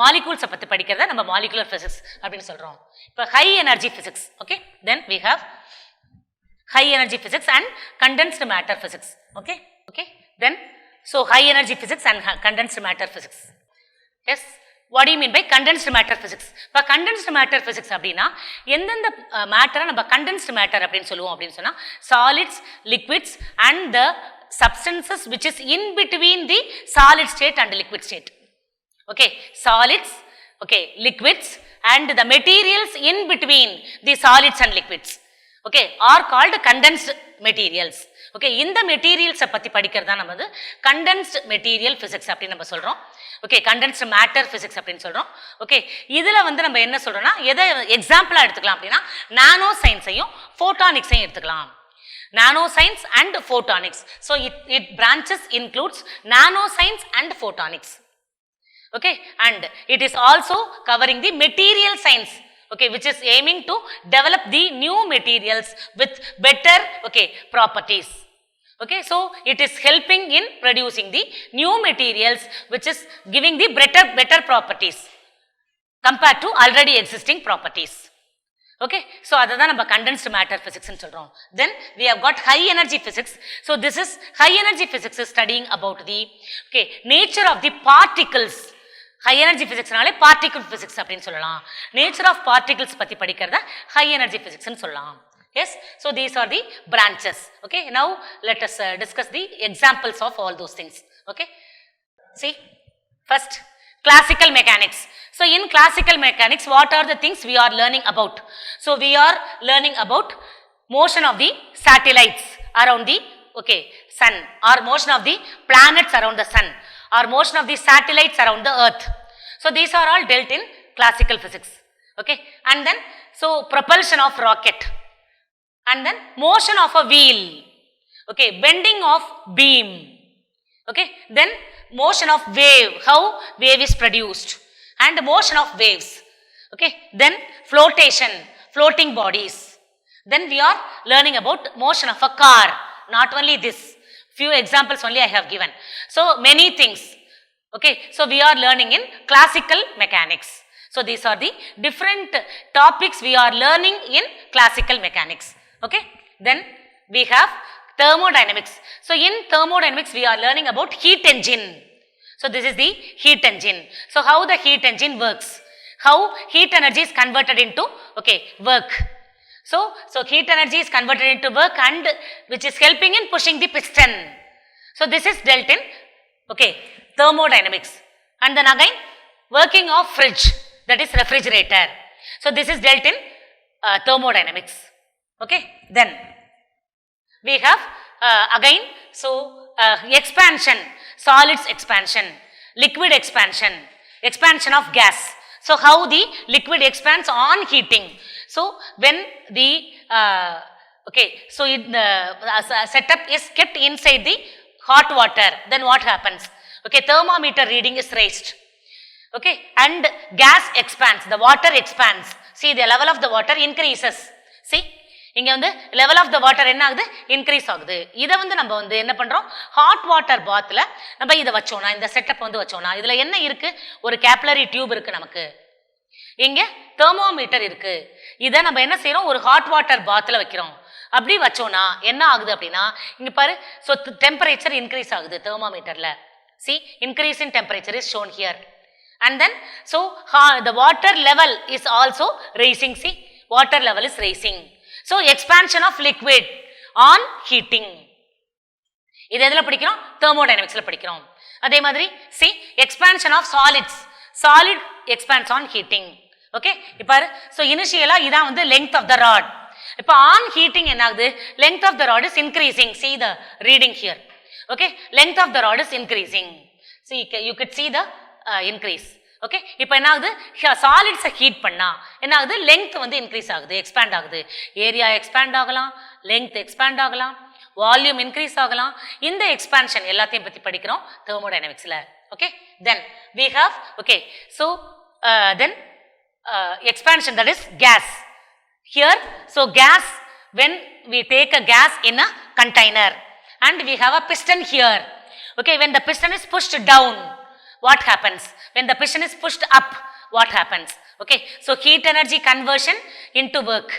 Molecules பத்தி படிக்கிறத நம்ம molecular physics அப்படின்னு சொல்றோம். இப்போ high energy physics. Okay, then we have high energy physics and condensed matter physics. Okay, okay, then so high energy physics and condensed matter physics. Yes, what do you mean by condensed matter physics? இப்போ condensed matter physics அப்படின்னா எந்தெந்த மேட்டரை நம்ம condensed matter அப்படின்னு சொல்லுவோம் அப்படின்னு சொன்னா solids, liquids and the substances which is in between the solid state and liquid state. Okay, solids, okay, liquids and the materials in between the solids and liquids, okay, are called condensed materials. Okay, இந்த மெட்டீரியல்ஸை பற்றி படிக்கிறது தான் நம்ம வந்து condensed material physics அப்படின்னு நம்ம சொல்கிறோம். Okay, condensed matter physics அப்படின்னு சொல்கிறோம். ஓகே, இதில் வந்து நம்ம என்ன சொல்கிறோம்னா எதை எக்ஸாம்பிளாக எடுத்துக்கலாம் அப்படின்னா நானோ சயின்ஸையும் ஃபோட்டானிக்ஸையும் எடுத்துக்கலாம். நானோ science and photonics. So it branches includes nano science and photonics. Okay, and it is also covering the material science. Okay, which is aiming to develop the new materials with better, okay, properties. Okay, so it is helping in producing the new materials which is giving the better properties compared to already existing properties. Okay, so adha நம்ம condensed matter physics னு சொல்றோம். Then we have got high energy physics. So this is high energy physics is studying about the okay nature of the particles. High energy physics நாலே particle physics அப்படின்னு சொல்லலாம். Nature of particles பத்தி படிக்கிறத high energy physics னு சொல்லலாம். Yes, so these are the branches. Okay, now let us discuss the examples of all those things. Okay, see, first classical mechanics. So in classical mechanics, what are the things we are learning about? So we are learning about motion of the satellites around the okay sun, or motion of the planets around the sun, or motion of the satellites around the earth. So these are all dealt in classical physics. Okay, and then so propulsion of rocket, and then motion of a wheel, okay, bending of beam, okay, then motion of wave, how wave is produced, and motion of waves. Okay, then flotation, floating bodies. Then we are learning about motion of a car. Not only this, few examples only I have given. So many things. Okay, so we are learning in classical mechanics. So these are the different topics we are learning in classical mechanics. Okay, then we have thermodynamics. So in thermodynamics we are learning about heat engine. So this is the heat engine. So how the heat engine works, how heat energy is converted into okay work. So heat energy is converted into work and which is helping in pushing the piston. So this is dealt in okay thermodynamics. And then again working of fridge, that is refrigerator. So this is dealt in thermodynamics. Okay, then we have again so expansion, solids expansion, liquid expansion, expansion of gas. So how the liquid expands on heating. So when the okay, so setup is kept inside the hot water, then what happens? Okay, thermometer reading is raised. Okay, and gas expands, the water expands. See, the level of the water increases. See, இங்க வந்து level of the water என்ன ஆகுது, increase ஆகுது. இதை வந்து நம்ம வந்து என்ன பண்றோம், ஹாட் வாட்டர் பாத்ல நம்ம இதை வச்சோம்னா, இந்த செட்டப் வந்து வச்சோம்னா இதுல என்ன இருக்கு, ஒரு கேப்லரி டியூப் இருக்கு, நமக்கு இங்க தெர்மோமீட்டர் இருக்கு. இதை நம்ம என்ன செய்யறோம், ஒரு ஹாட் வாட்டர் பாத்ல வைக்கிறோம். அப்படி வச்சோம்னா என்ன ஆகுது அப்படின்னா இங்க பாரு, so temperature increase ஆகுது தெர்மோமீட்டர்ல. See, increase in temperature is shown here. And then so the water level is also raising. See, water level is raising. So expansion of liquid on heating. இது எதுல படிக்கிறோம், thermodynamicsல படிக்கிறோம். அதே மாதிரி see, expansion of solids, solid expands on heating. Okay இப்போ so இனிஷியலாக இதான் வந்து லெங்த் ஆஃப் த ராட். இப்போ ஆன் ஹீட்டிங் என்ன ஆகுது, length of the rod is increasing. See the reading here. Okay, length of the rod is increasing. See, you could see the increase. Okay இப்போ என்ன ஆகுது, சாலிட்ஸை heat பண்ணா என்ன ஆகுது, length வந்து இன்க்ரீஸ் ஆகுது, எக்ஸ்பேண்ட் ஆகுது. ஏரியா எக்ஸ்பேண்ட் ஆகலாம், லெங்த் எக்ஸ்பேண்ட் ஆகலாம், வால்யூம் இன்க்ரீஸ் ஆகலாம். இந்த எக்ஸ்பான்ஷன் எல்லாத்தையும் பற்றி படிக்கிறோம் தெர்மோடைனமிக்ஸில். Okay then we have okay so then expansion, that is gas here. So gas, when we take a gas in a container and we have a piston here. Okay, when the piston is pushed down, what happens? When the piston is pushed up, what happens? Okay, so heat energy conversion into work,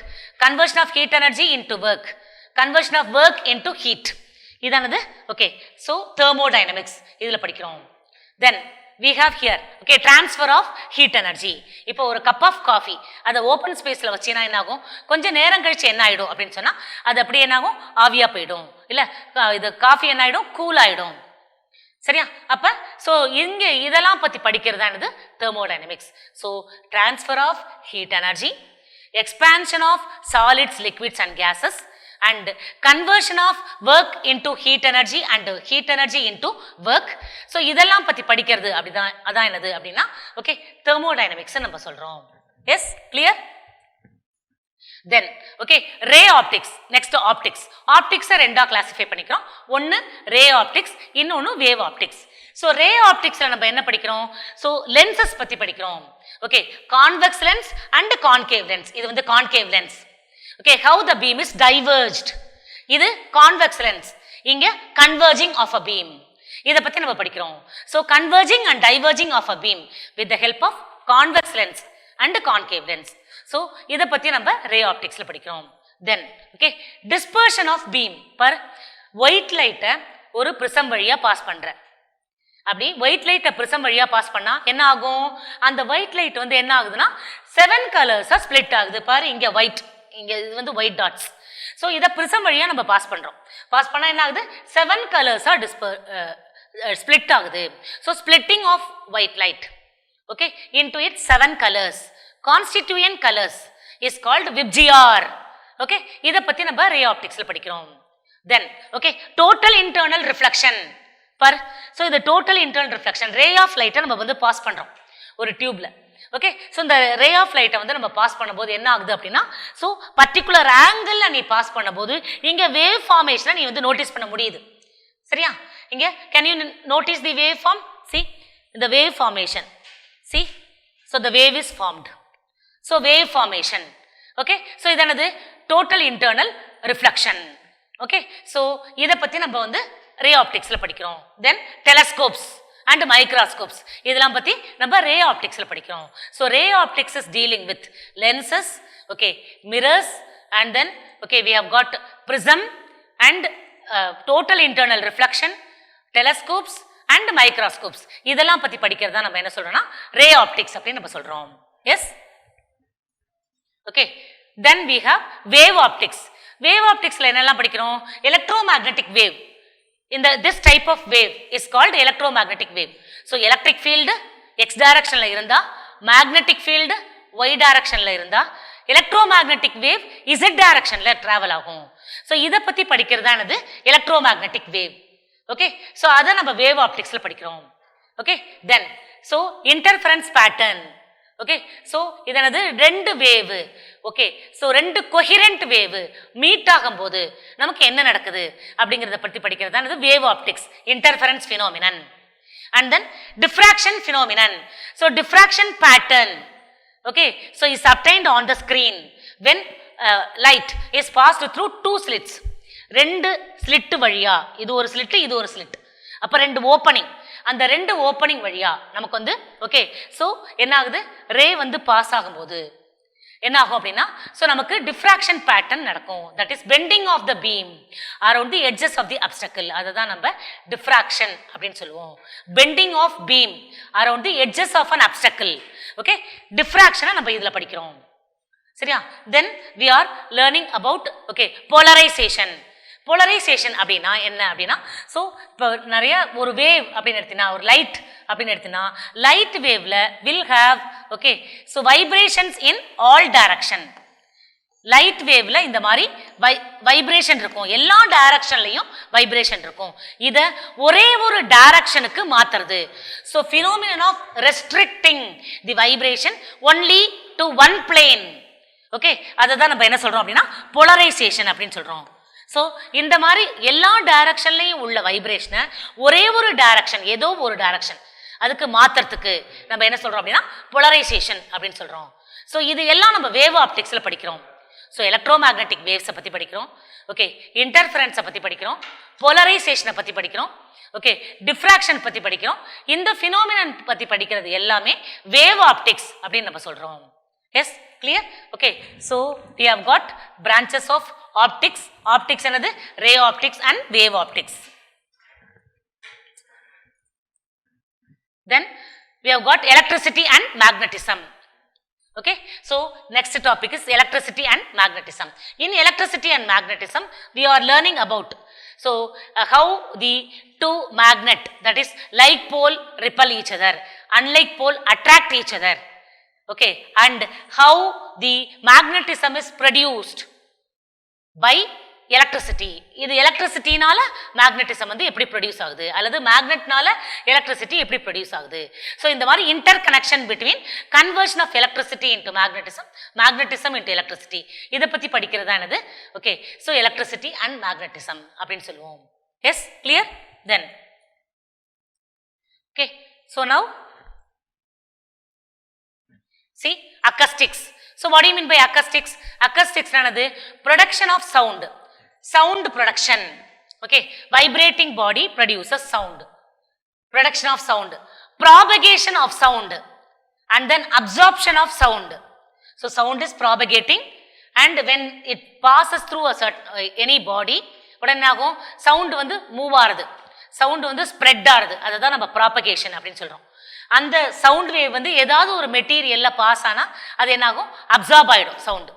conversion of heat energy into work, conversion of work into heat. இதானது okay. So thermodynamics இதில் படிக்கிறோம். Then we have here okay transfer of heat energy. இப்போ ஒரு cup of coffee அதை open ஸ்பேஸில் வச்சுனா என்ன ஆகும், கொஞ்சம் நேரம் கழிச்சு என்ன ஆகிடும் அப்படின்னு சொன்னால் அது அப்படியே என்ன ஆகும், ஆவியாக போயிடும். இல்லை இது காஃபி என்ன ஆகிடும், கூல் ஆகிடும். சரியா? அப்போ ஸோ இங்கே இதெல்லாம் பற்றி படிக்கிறதானது thermodynamics. So transfer of heat energy, expansion of solids, liquids and gases, and conversion of work into heat energy and heat energy into work. So இதெல்லாம் பற்றி படிக்கிறது அப்படிதான், அதான் என்னது அப்படின்னா ஓகே தெர்மோடைனமிக்ஸ் நம்ம சொல்கிறோம். Yes clear? Then okay ray optics. Next optics. ஆப்டிக்ஸை ரெண்டாக கிளாஸிஃபை பண்ணிக்கிறோம். ஒன்று ரே ஆப்டிக்ஸ், இன்னொன்று வேவ் ஆப்டிக்ஸ். ஸோ ரே ஆப்டிக்ஸில் நம்ம என்ன படிக்கிறோம், ஸோ லென்சஸ் பற்றி படிக்கிறோம். Okay convex lens and concave lens. இது வந்து concave lens. Okay, how the beam is diverged. இது convex lens, இங்க converging of a beam. இதை பற்றி நம்ம படிக்கிறோம். So converging and diverging of a beam with the help of convex lens and concave lens. So இதை பற்றி நம்ம ray opticsல படிக்கிறோம். Then okay dispersion of beam per white light ஒரு prism வழியா பாஸ் பண்ற. அப்படி ஒயிட் லைட்டை ப்ரிசம் வழியாக பாஸ் பண்ணால் என்ன ஆகும், அந்த ஒயிட் லைட் வந்து என்ன ஆகுதுன்னா 7 கலர்ஸாக ஸ்ப்ளிட் ஆகுது. பாரு இங்கே ஒயிட், இங்கே இது வந்து ஒயிட் டாட்ஸ். ஸோ இதை ப்ரிசம் வழியாக நம்ம பாஸ் பண்ணுறோம். பாஸ் பண்ணால் என்ன ஆகுது, 7 கலர்ஸாக ஸ்ப்ளிட் ஆகுது. So splitting of white light okay into it 7 colours constituent colours is called VIBGYOR. Okay இதை பற்றி நம்ம ரே ஆப்டிக்ஸில் படிக்கிறோம். Then okay total internal reflection பர். ஸோ இந்த total internal reflection ray of லைட்டை நம்ம வந்து பாஸ் பண்ணுறோம் ஒரு டியூப்ல. ஓகே ஸோ இந்த ரே ஆஃப் லைட்டை வந்து நம்ம பாஸ் பண்ணும்போது என்ன ஆகுது அப்படின்னா, ஸோ பர்டிகுலர் ஆங்கிளில் நீ பாஸ் பண்ணும்போது இங்கே வேவ் ஃபார்மேஷனை நீ வந்து நோட்டீஸ் பண்ண முடியுது. சரியா? இங்கே can you notice the wave form? See இந்த wave formation. See so the wave is formed. So wave formation. Okay so இது என்னது, total internal reflection. Okay so இதை பற்றி நம்ம வந்து ரே ஆப்டிக்ஸில் படிக்கிறோம். தென் டெலஸ்கோப்ஸ் and microscopes இதெல்லாம் பற்றி நம்ம ரே ஆப்டிக்ஸில் படிக்கிறோம். So ray optics is dealing with lenses, okay mirrors, and then okay we have got prism and total internal reflection, telescopes and microscopes. இதெல்லாம் பற்றி படிக்கிறது தான் நம்ம என்ன சொல்கிறோம்னா ரே ஆப்டிக்ஸ் அப்படின்னு நம்ம சொல்கிறோம். Yes okay then we have wave optics. Wave ஆப்டிக்ஸில் என்னெல்லாம் படிக்கிறோம், electromagnetic wave. this type of wave is called electromagnetic wave. So electric field x direction la irundha, magnetic field y direction la irundha, electromagnetic wave z direction la travel agum. So idha patti padikkiradhanadu electromagnetic wave. Okay, so adha நம்ம wave optics la padikrom. Okay, then so interference pattern. Okay so இதனது 2 wave. Okay so 2 coherent wave meet ஆகும்போது நமக்கு என்ன நடக்குது அப்படிங்கிறத பற்றி படிக்கிறது தான் இது wave optics, interference phenomenon and then diffraction phenomenon. So diffraction pattern okay so is obtained on the screen when light is passed through 2 slits. 2 slit வழியா, இது ஒரு ஸ்லிட்டு இது ஒரு ஸ்லிட், அப்போ 2 ஓப்பனிங். அந்த 2 ஓப்பனிங் வழியா நமக்கு வந்து ஓகே ஸோ என்ன ஆகுது, ரே வந்து பாஸ் ஆகும்போது என்ன ஆகும் அப்படின்னா ஸோ நமக்கு டிஃப்ராக்ஷன் பேட்டர்ன் நடக்கும். That is bending of the beam around the edges of the obstacle. அதை தான் நம்ம டிஃப்ராக்ஷன் அப்படின்னு சொல்லுவோம். Bending of beam around the edges of an obstacle. Okay டிஃப்ராக்ஷனை நம்ம இதில் படிக்கிறோம். சரியா? Then we are learning about okay polarization. Polarization அப்படின்னா என்ன அப்படின்னா, ஸோ இப்போ நிறைய ஒரு வேவ் அப்படின்னு எடுத்தீங்கன்னா, ஒரு லைட் அப்படின்னு எடுத்தீங்கன்னா, லைட் வேவ்ல will have okay so vibrations in all direction. Light வேவ்ல இந்த மாதிரி வைப்ரேஷன் இருக்கும், எல்லா டைரக்ஷன்லையும் வைப்ரேஷன் இருக்கும். இதை ஒரே ஒரு டைரக்ஷனுக்கு மாத்துறது. So phenomenon of restricting the vibration only to one plane. Okay, அதை தான் நம்ம என்ன சொல்றோம் அப்படின்னா போலரைசேஷன் அப்படின்னு சொல்றோம். ஸோ இந்த மாதிரி எல்லா டைரக்ஷன்லையும் உள்ள வைப்ரேஷனை ஒரே ஒரு டைரக்ஷன், ஏதோ ஒரு டைரக்ஷன் அதுக்கு மாத்துறதுக்கு நம்ம என்ன சொல்றோம் அப்படின்னா போலரைசேஷன் அப்படின்னு சொல்றோம். ஸோ இது எல்லாம் நம்ம வேவ் ஆப்டிக்ஸ்ல படிக்கிறோம். ஸோ எலக்ட்ரோமேக்னெட்டிக் வேவ்ஸை பற்றி படிக்கிறோம். ஓகே, இன்டர்ஃபரன்ஸை பற்றி படிக்கிறோம், போலரைசேஷனை பற்றி படிக்கிறோம், ஓகே, டிஃப்ராக்ஷன் பற்றி படிக்கிறோம். இந்த ஃபினோமினன் பற்றி படிக்கிறது எல்லாமே வேவ் ஆப்டிக்ஸ் அப்படின்னு நம்ம சொல்கிறோம். Yes, clear? Okay, so we have got branches of optics. Optics என்னது? Ray optics and wave optics. Then we have got electricity and magnetism. Okay, so next topic is electricity and magnetism. In electricity and magnetism we are learning about how the two magnet, that is like pole, repel each other, unlike pole attract each other. Okay, and how the magnetism is produced by electricity. இது எலக்ட்ரிசிட்டினால magnetism வந்து எப்படி produce ஆகுது, அல்லது மேக்னெட்னால electricity எப்படி produce ஆகுது. So இந்த மாதிரி interconnection between conversion of electricity into magnetism, magnetism into electricity, இதை பற்றி படிக்கிறதா என்னது? Okay, so electricity and magnetism அப்படின்னு சொல்லுவோம். Yes, clear? Then okay, so now see acoustics. So what do you mean by acoustics? Acoustics என்னது? Production of sound. Sound production. Okay, vibrating body produces sound. Production of sound, propagation of sound, and then absorption of sound. So sound is propagating, and when it passes through a certain any body, உடனே ஆகும் sound வந்து move ஆகுது, sound வந்து spread ஆகுது. அதை தான் நம்ம propagation அப்படின்னு சொல்றோம். அந்த சவுண்ட் வேவ் வந்து ஏதாவது ஒரு மெட்டீரியல்ல பாஸ் ஆனா அது என்ன ஆகும்? அப்சார்ப் ஆயிடும் sound.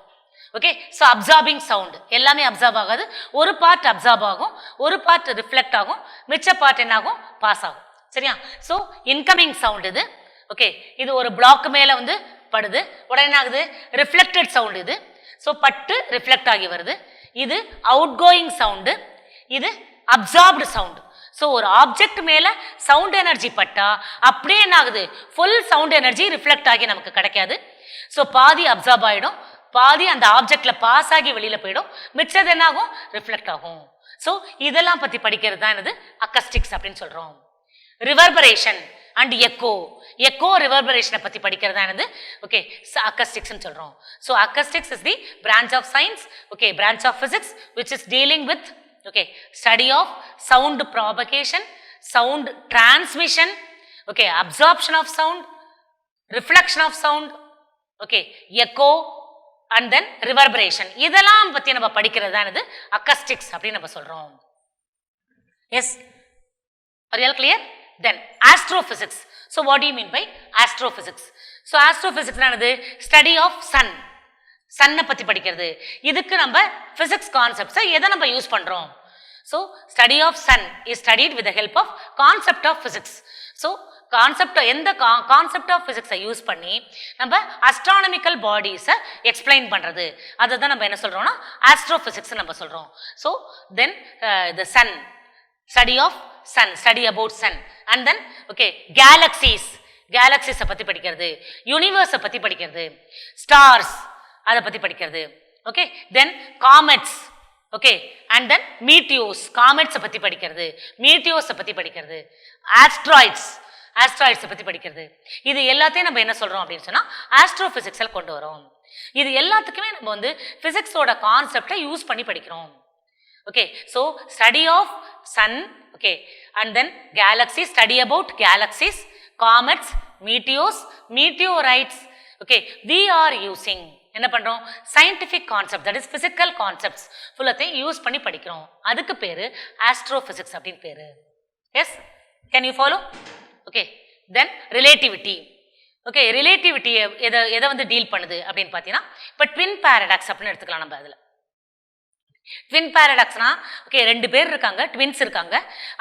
Okay, so absorbing sound, எல்லாமே அப்சார்ப் ஆகாது, ஒரு பார்ட் அப்சார்ப் ஆகும், ஒரு பார்ட் ரிஃப்ளெக்ட் ஆகும், மிச்ச பார்ட் என்ன ஆகும்? பாஸ் ஆகும். சரியா? ஸோ இன்கமிங் சவுண்ட் இது. ஓகே, இது ஒரு பிளாக் மேல வந்து படுது, உடனே என்ன ஆகுது? ரிஃப்ளெக்டட் சவுண்ட் இது. ஸோ பட்டு ரிஃப்ளெக்ட் ஆகி வருது. இது அவுட் கோயிங் சவுண்டு, இது அப்சார்ப்டு சவுண்டு. ஸோ ஒரு ஆப்ஜெக்ட் மேல சவுண்ட் எனர்ஜி பட்டா அப்படியே என்ன ஆகுது? ஃபுல் சவுண்ட் எனர்ஜி ரிஃப்ளெக்ட் ஆகி நமக்கு கிடைக்காது. ஸோ பாதி அப்சார்ப் ஆகிடும், பாதி அந்த ஆப்ஜெக்ட்ல பாஸ் ஆகி வெளியில போயிடும், மிச்சது என்ன ஆகும்? ரிஃப்ளெக்ட் ஆகும். ஸோ இதெல்லாம் பத்தி படிக்கிறது தான் என்னது? அக்கஸ்டிக்ஸ் அப்படின்னு சொல்றோம். ரிவர்பரேஷன் அண்ட் எக்கோ, எக்கோ ரிவர்பரேஷனை பத்தி படிக்கிறது தான் என்னது? ஓகே, அக்கஸ்டிக்ஸ்னு சொல்றோம். So acoustics is the branch of science, okay, branch of physics which is dealing with okay study of sound propagation, sound transmission, okay, absorption of sound, reflection of sound, okay, echo and then reverberation. இதெல்லாம் பத்தி நம்ம படிக்கிறது தான் இது acoustics அப்படி நம்ம சொல்றோம். Yes, are you all clear? Then astrophysics. So what do you mean by astrophysics? So astrophysics என்னது? Study of sun. சன்னை பத்தி படிக்கிறது. இதுக்கு நம்ம பிசிக்ஸ் கான்செப்ட்ஸை எதை நம்ம யூஸ் பண்றோம்? So study of sun is studied with the help of concept of physics. So concept, எந்த concept of பிசிக்ஸை யூஸ் பண்ணி நம்ம அஸ்ட்ரானமிக்கல் பாடிஸை எக்ஸ்பிளைன் பண்றது, அதை தான் நம்ம என்ன சொல்றோம்னா ஆஸ்ட்ரோபிசிக்ஸ் நம்ம சொல்றோம். So then the sun, study of sun, study about sun, and then okay galaxies, கேலக்சிஸை பத்தி படிக்கிறது, யூனிவர்ஸை பத்தி படிக்கிறது, ஸ்டார்ஸ் அதை பத்தி படிக்கிறது. Okay, then comets, okay, and then meteors, காமெட்ஸை பத்தி படிக்கிறது, மீட்டியோஸை பத்தி படிக்கிறது, ஆஸ்ட்ராய்ட்ஸ், ஆஸ்ட்ராய்ட்ஸை பத்தி படிக்கிறது. இது எல்லாத்தையும் நம்ம என்ன சொல்றோம் அப்படின்னு சொன்னா ஆஸ்ட்ரோபிசிக்ஸில் கொண்டு வரோம். இது எல்லாத்துக்குமே நம்ம வந்து பிசிக்ஸோட கான்செப்டை யூஸ் பண்ணி படிக்கிறோம். Okay, so study of sun, okay, and then galaxy, study about galaxies, comets, meteors, meteorites. Okay, we are using என்ன பண்றோம்? Scientific concept, that is physical concepts ஃபுல்லத்தையும் யூஸ் பண்ணி படிக்கிறோம். அதுக்கு பேரு ஆஸ்ட்ரோபிசிக்ஸ் அப்படின்னு பேரு. Yes, can you follow? Okay, then relativity. Okay, relativity எதை வந்து டீல் பண்ணுது அப்படின்னு பார்த்தீங்கன்னா, இப்போ ட்வின் பேரடாக்ஸ் அப்படின்னு எடுத்துக்கலாம் நம்ம. அதில் ட்வின் பேரடாக்ஸ்னா ஓகே 2 பேர் இருக்காங்க, ட்வின்ஸ் இருக்காங்க.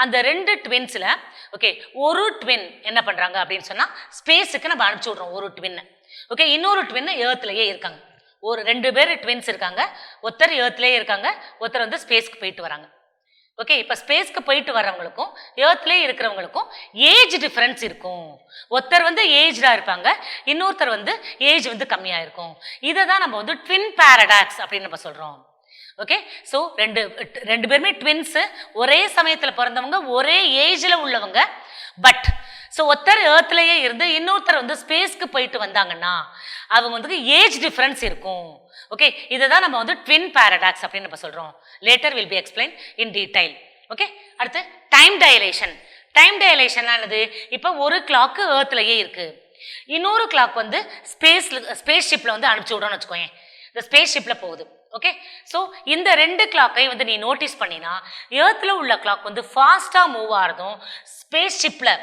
அந்த 2 ட்வின்ஸில் ஓகே ஒரு ட்வின் என்ன பண்ணுறாங்க அப்படின்னு சொன்னால் ஸ்பேஸுக்கு நம்ம அனுப்பிச்சி விட்றோம் ஒரு ட்வின்னு. ஓகே, இன்னொரு ட்வின்னு ஏர்த்லேயே இருக்காங்க. ஒரு 2 பேர் ட்வின்ஸ் இருக்காங்க, ஒருத்தர் ஏர்த்லேயே இருக்காங்க, ஒருத்தர் வந்து ஸ்பேஸ்க்கு போயிட்டு வராங்க. ஓகே, இப்போ ஸ்பேஸ்க்கு போயிட்டு வர்றவங்களுக்கும் ஏர்த்லேயே இருக்கிறவங்களுக்கும் ஏஜ் டிஃப்ரென்ஸ் இருக்கும். ஒருத்தர் வந்து ஏஜ்டாக இருப்பாங்க, இன்னொருத்தர் வந்து ஏஜ் வந்து கம்மியாக இருக்கும். இதை தான் நம்ம வந்து ட்வின் பேரடாக்ஸ் அப்படின்னு நம்ம சொல்கிறோம். ஓகே, ஸோ ரெண்டு பேருமே ட்வின்ஸு, ஒரே சமயத்தில் பிறந்தவங்க, ஒரே ஏஜில் உள்ளவங்க. பட் ஸோ ஒருத்தர் ஏர்த்லேயே இருந்து இன்னொருத்தர் வந்து ஸ்பேஸ்க்கு போயிட்டு வந்தாங்கன்னா அவங்க வந்து ஏஜ் டிஃப்ரென்ஸ் இருக்கும். ஓகே, இதை தான் நம்ம வந்து ட்வின் பேரடாக்ஸ் அப்படின்னு நம்ம சொல்கிறோம். Later will be explain in detail. Okay, அடுத்து டைம் டைலேஷன். டைம் டைலேஷன் ஆனது இப்போ ஒரு கிளாக்கு ஏர்த்லேயே இருக்குது, இன்னொரு கிளாக் வந்து ஸ்பேஸ் ஷிப்பில் வந்து அனுப்பிச்சி விடணும்னு வச்சுக்கோங்க. இந்த ஸ்பேஸ் ஷிப்பில் போகுது. ஓகே, ஸோ இந்த 2 கிளாக்கை வந்து நீ நோட்டீஸ் பண்ணினா ஏர்த்தில் உள்ள கிளாக் வந்து ஃபாஸ்ட்டாக மூவ் ஆகிறதும் ஸ்பேஸ் ஷிப்பில்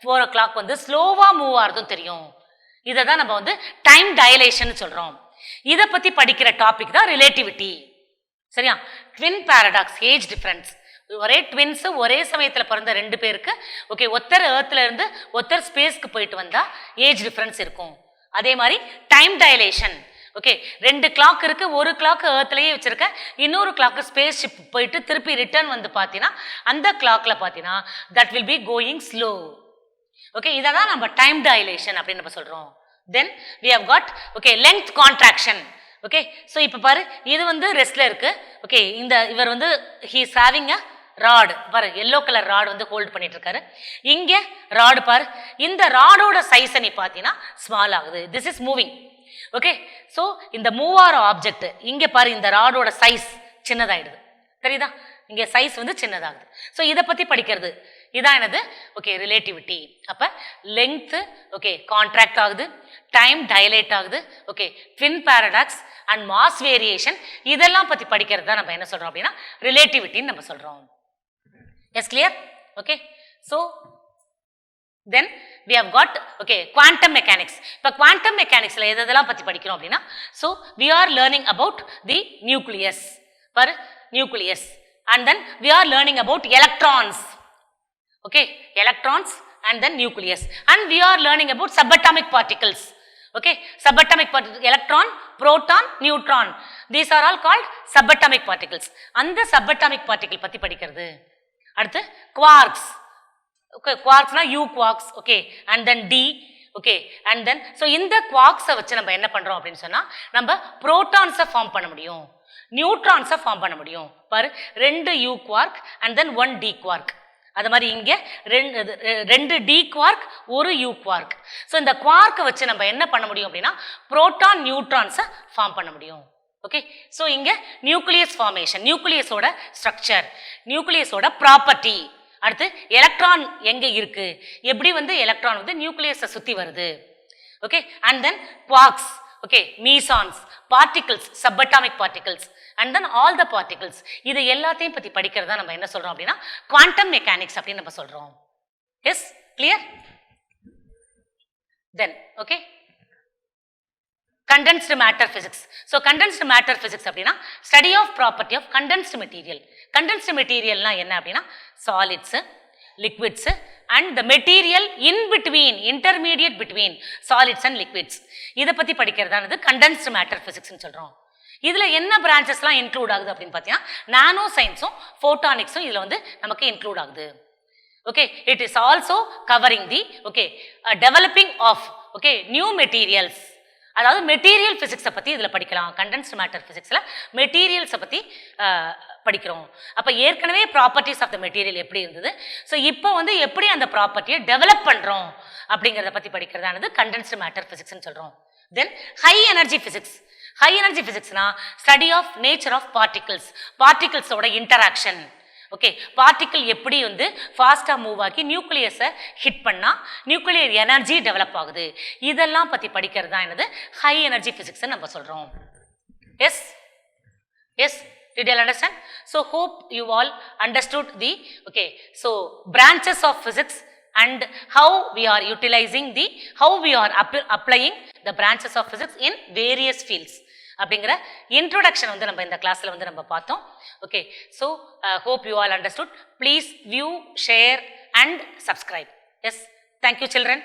போகிற கிளாக் வந்து ஸ்லோவாக மூவ் ஆகிறதும் தெரியும். இதை தான் நம்ம வந்து டைம் டைலேஷன் சொல்கிறோம். இதை பற்றி படிக்கிற டாபிக் தான் ரிலேட்டிவிட்டி. சரியா? Twin paradox, age difference. ஒரே ட்வின்ஸு, ஒரே சமயத்தில் பிறந்த 2 பேருக்கு ஓகே ஒருத்தர் ஏர்த்தில் இருந்து ஒருத்தர் ஸ்பேஸ்க்கு போயிட்டு வந்தால் ஏஜ் டிஃப்ரென்ஸ் இருக்கும். அதே மாதிரி டைம் டைலேஷன். ஓகே, 2 கிளாக் இருக்குது, ஒரு கிளாக் ஏர்த்லேயே வச்சுருக்கேன், இன்னொரு கிளாக்கு ஸ்பேஸ் ஷிப் போயிட்டு திருப்பி ரிட்டர்ன் வந்து பார்த்தீங்கன்னா அந்த கிளாக்கில் பார்த்தீங்கன்னா that will be going slow. Okay, இதை தான் நம்ம டைம் டைலேஷன் அப்படின்னு நம்ம சொல்கிறோம். Then we have got okay length contraction. Okay, so இப்போ பாரு இது வந்து ரெஸ்டில் இருக்குது. ஓகே, இவர் வந்து he is having a rod. பாரு எல்லோ கலர் ராடு வந்து ஹோல்ட் பண்ணிட்டு இருக்காரு. இங்கே ராடு பாரு, இந்த ராடோட சைஸை நீ பார்த்தீங்கன்னா ஸ்மால் ஆகுது. This is moving. Okay, so இந்த மூவ் ஆகிற ஆப்ஜெக்ட் இங்கே பாரு இந்த ராடோட சைஸ் சின்னதாகிடுது. தெரியுதா? இங்கே சைஸ் வந்து சின்னதாகுது. ஸோ இதை பற்றி படிக்கிறது இதான் என்னது ஓகே ரிலேட்டிவிட்டி. அப்போ லெங்க்த்து ஓகே கான்ட்ராக்ட் ஆகுது, டைம் டைலேட் ஆகுது, okay twin paradox and mass variation, இதெல்லாம் பற்றி படிக்கிறது தான் நம்ம என்ன சொல்கிறோம் அப்படின்னா ரிலேட்டிவிட்டின்னு நம்ம சொல்கிறோம். Yes clear? Okay, so then we have got okay quantum mechanics. இப்போ quantum mechanicsல எதெல்லாம் பற்றி படிக்கிறோம் அப்படின்னா so we are learning about the nucleus. பாரு nucleus, and then we are learning about electrons. Okay, electrons and then nucleus, and we are learning about subatomic particles. Okay, subatomic particles, electron, proton, neutron, these are all called subatomic particles. அந்த subatomic particle பற்றி படிக்கிறது. அடுத்து quarks. Okay, quarks na u quarks, okay, and then d, okay, and then so இந்த quarks வச்சு நம்ம என்ன பண்றோம் அப்படின்னு சொன்னா நம்ம protons ஃபார்ம் பண்ண முடியும், நியூட்ரான்ஸ் ஃபார்ம் பண்ண முடியும். பாரு 2 u quark and then 1 d quark. அது மாதிரி இங்க 2 d quark 1 u quark. So இந்த quark வச்சு நம்ம என்ன பண்ண முடியும் அப்படின்னா புரோட்டான் நியூட்ரான்ஸை ஃபார்ம் பண்ண முடியும். ஓகே, ஸோ இங்க நியூக்ளியஸ் ஃபார்மேஷன், நியூக்ளியஸோட ஸ்ட்ரக்சர், நியூக்ளியஸோட ப்ராப்பர்ட்டி. அடுத்து எலக்ட்ரான் எங்கே இருக்கு, எப்படி வந்து எலக்ட்ரான் வந்து நியூக்ளியஸை சுற்றி வருது. Okay, and then quarks, okay mesons, particles, subatomic particles, and then all the particles. இது எல்லாத்தையும் பற்றி படிக்கிறதா நம்ம என்ன சொல்கிறோம் அப்படின்னா குவாண்டம் மெக்கானிக்ஸ் அப்படின்னு நம்ம சொல்கிறோம். Yes clear? Then okay condensed matter physics. So condensed matter physics அப்படின்னா study of property of condensed material. Condensed materialனா என்ன அப்படின்னா solids, liquids and the material in between, intermediate between solids and liquids. இதை பற்றி படிக்கிறதானது condensed matter physics ன்னு சொல்கிறோம். இதில் என்ன பிரான்ச்சஸ்லாம் include ஆகுது அப்படின்னு பார்த்தீங்கன்னா நானோ சயின்ஸும் ஃபோட்டானிக்ஸும் இதில் வந்து நமக்கு இன்க்ளூட் ஆகுது. Okay, it is also covering the okay developing of okay new materials. அதாவது மெட்டீரியல் ஃபிசிக்ஸை பற்றி இதில் படிக்கலாம். கண்டென்ஸ்டு மேட்டர் ஃபிசிக்ஸில் மெட்டீரியல்ஸை பற்றி படிக்கிறோம். அப்போ ஏற்கனவே ப்ராப்பர்ட்டிஸ் ஆஃப் த மெட்டீரியல் எப்படி இருந்தது, ஸோ இப்போ வந்து எப்படி அந்த ப்ராப்பர்ட்டியை டெவலப் பண்ணுறோம் அப்படிங்கிறத பற்றி படிக்கிறதானது கண்டென்ஸ்டு மேட்டர் ஃபிசிக்ஸ்ன்னு சொல்கிறோம். Then high energy physics. High energy ஃபிசிக்ஸ்னா study of nature of particles, பார்ட்டிகிள்ஸோட இன்டராக்ஷன். ஓகே, பார்ட்டிக்கிள் எப்படி வந்து ஃபாஸ்ட்டாக மூவ் ஆகி நியூக்ளியஸை ஹிட் பண்ணால் நியூக்ளியர் எனர்ஜி டெவலப் ஆகுது, இதெல்லாம் பற்றி படிக்கிறது தான் என்னது ஹை எனர்ஜி ஃபிசிக்ஸ்ன்னு நம்ம சொல்கிறோம். Yes yes, did you all understand? So hope you all understood the okay so branches of physics and how we are utilizing the how we are applying the branches of physics in various fields. அப்படிங்கிற introduction வந்து நம்ம இந்த கிளாஸில் வந்து நம்ம பார்த்தோம். Okay, so hope you all understood. Please view, share and subscribe. Yes, thank you children.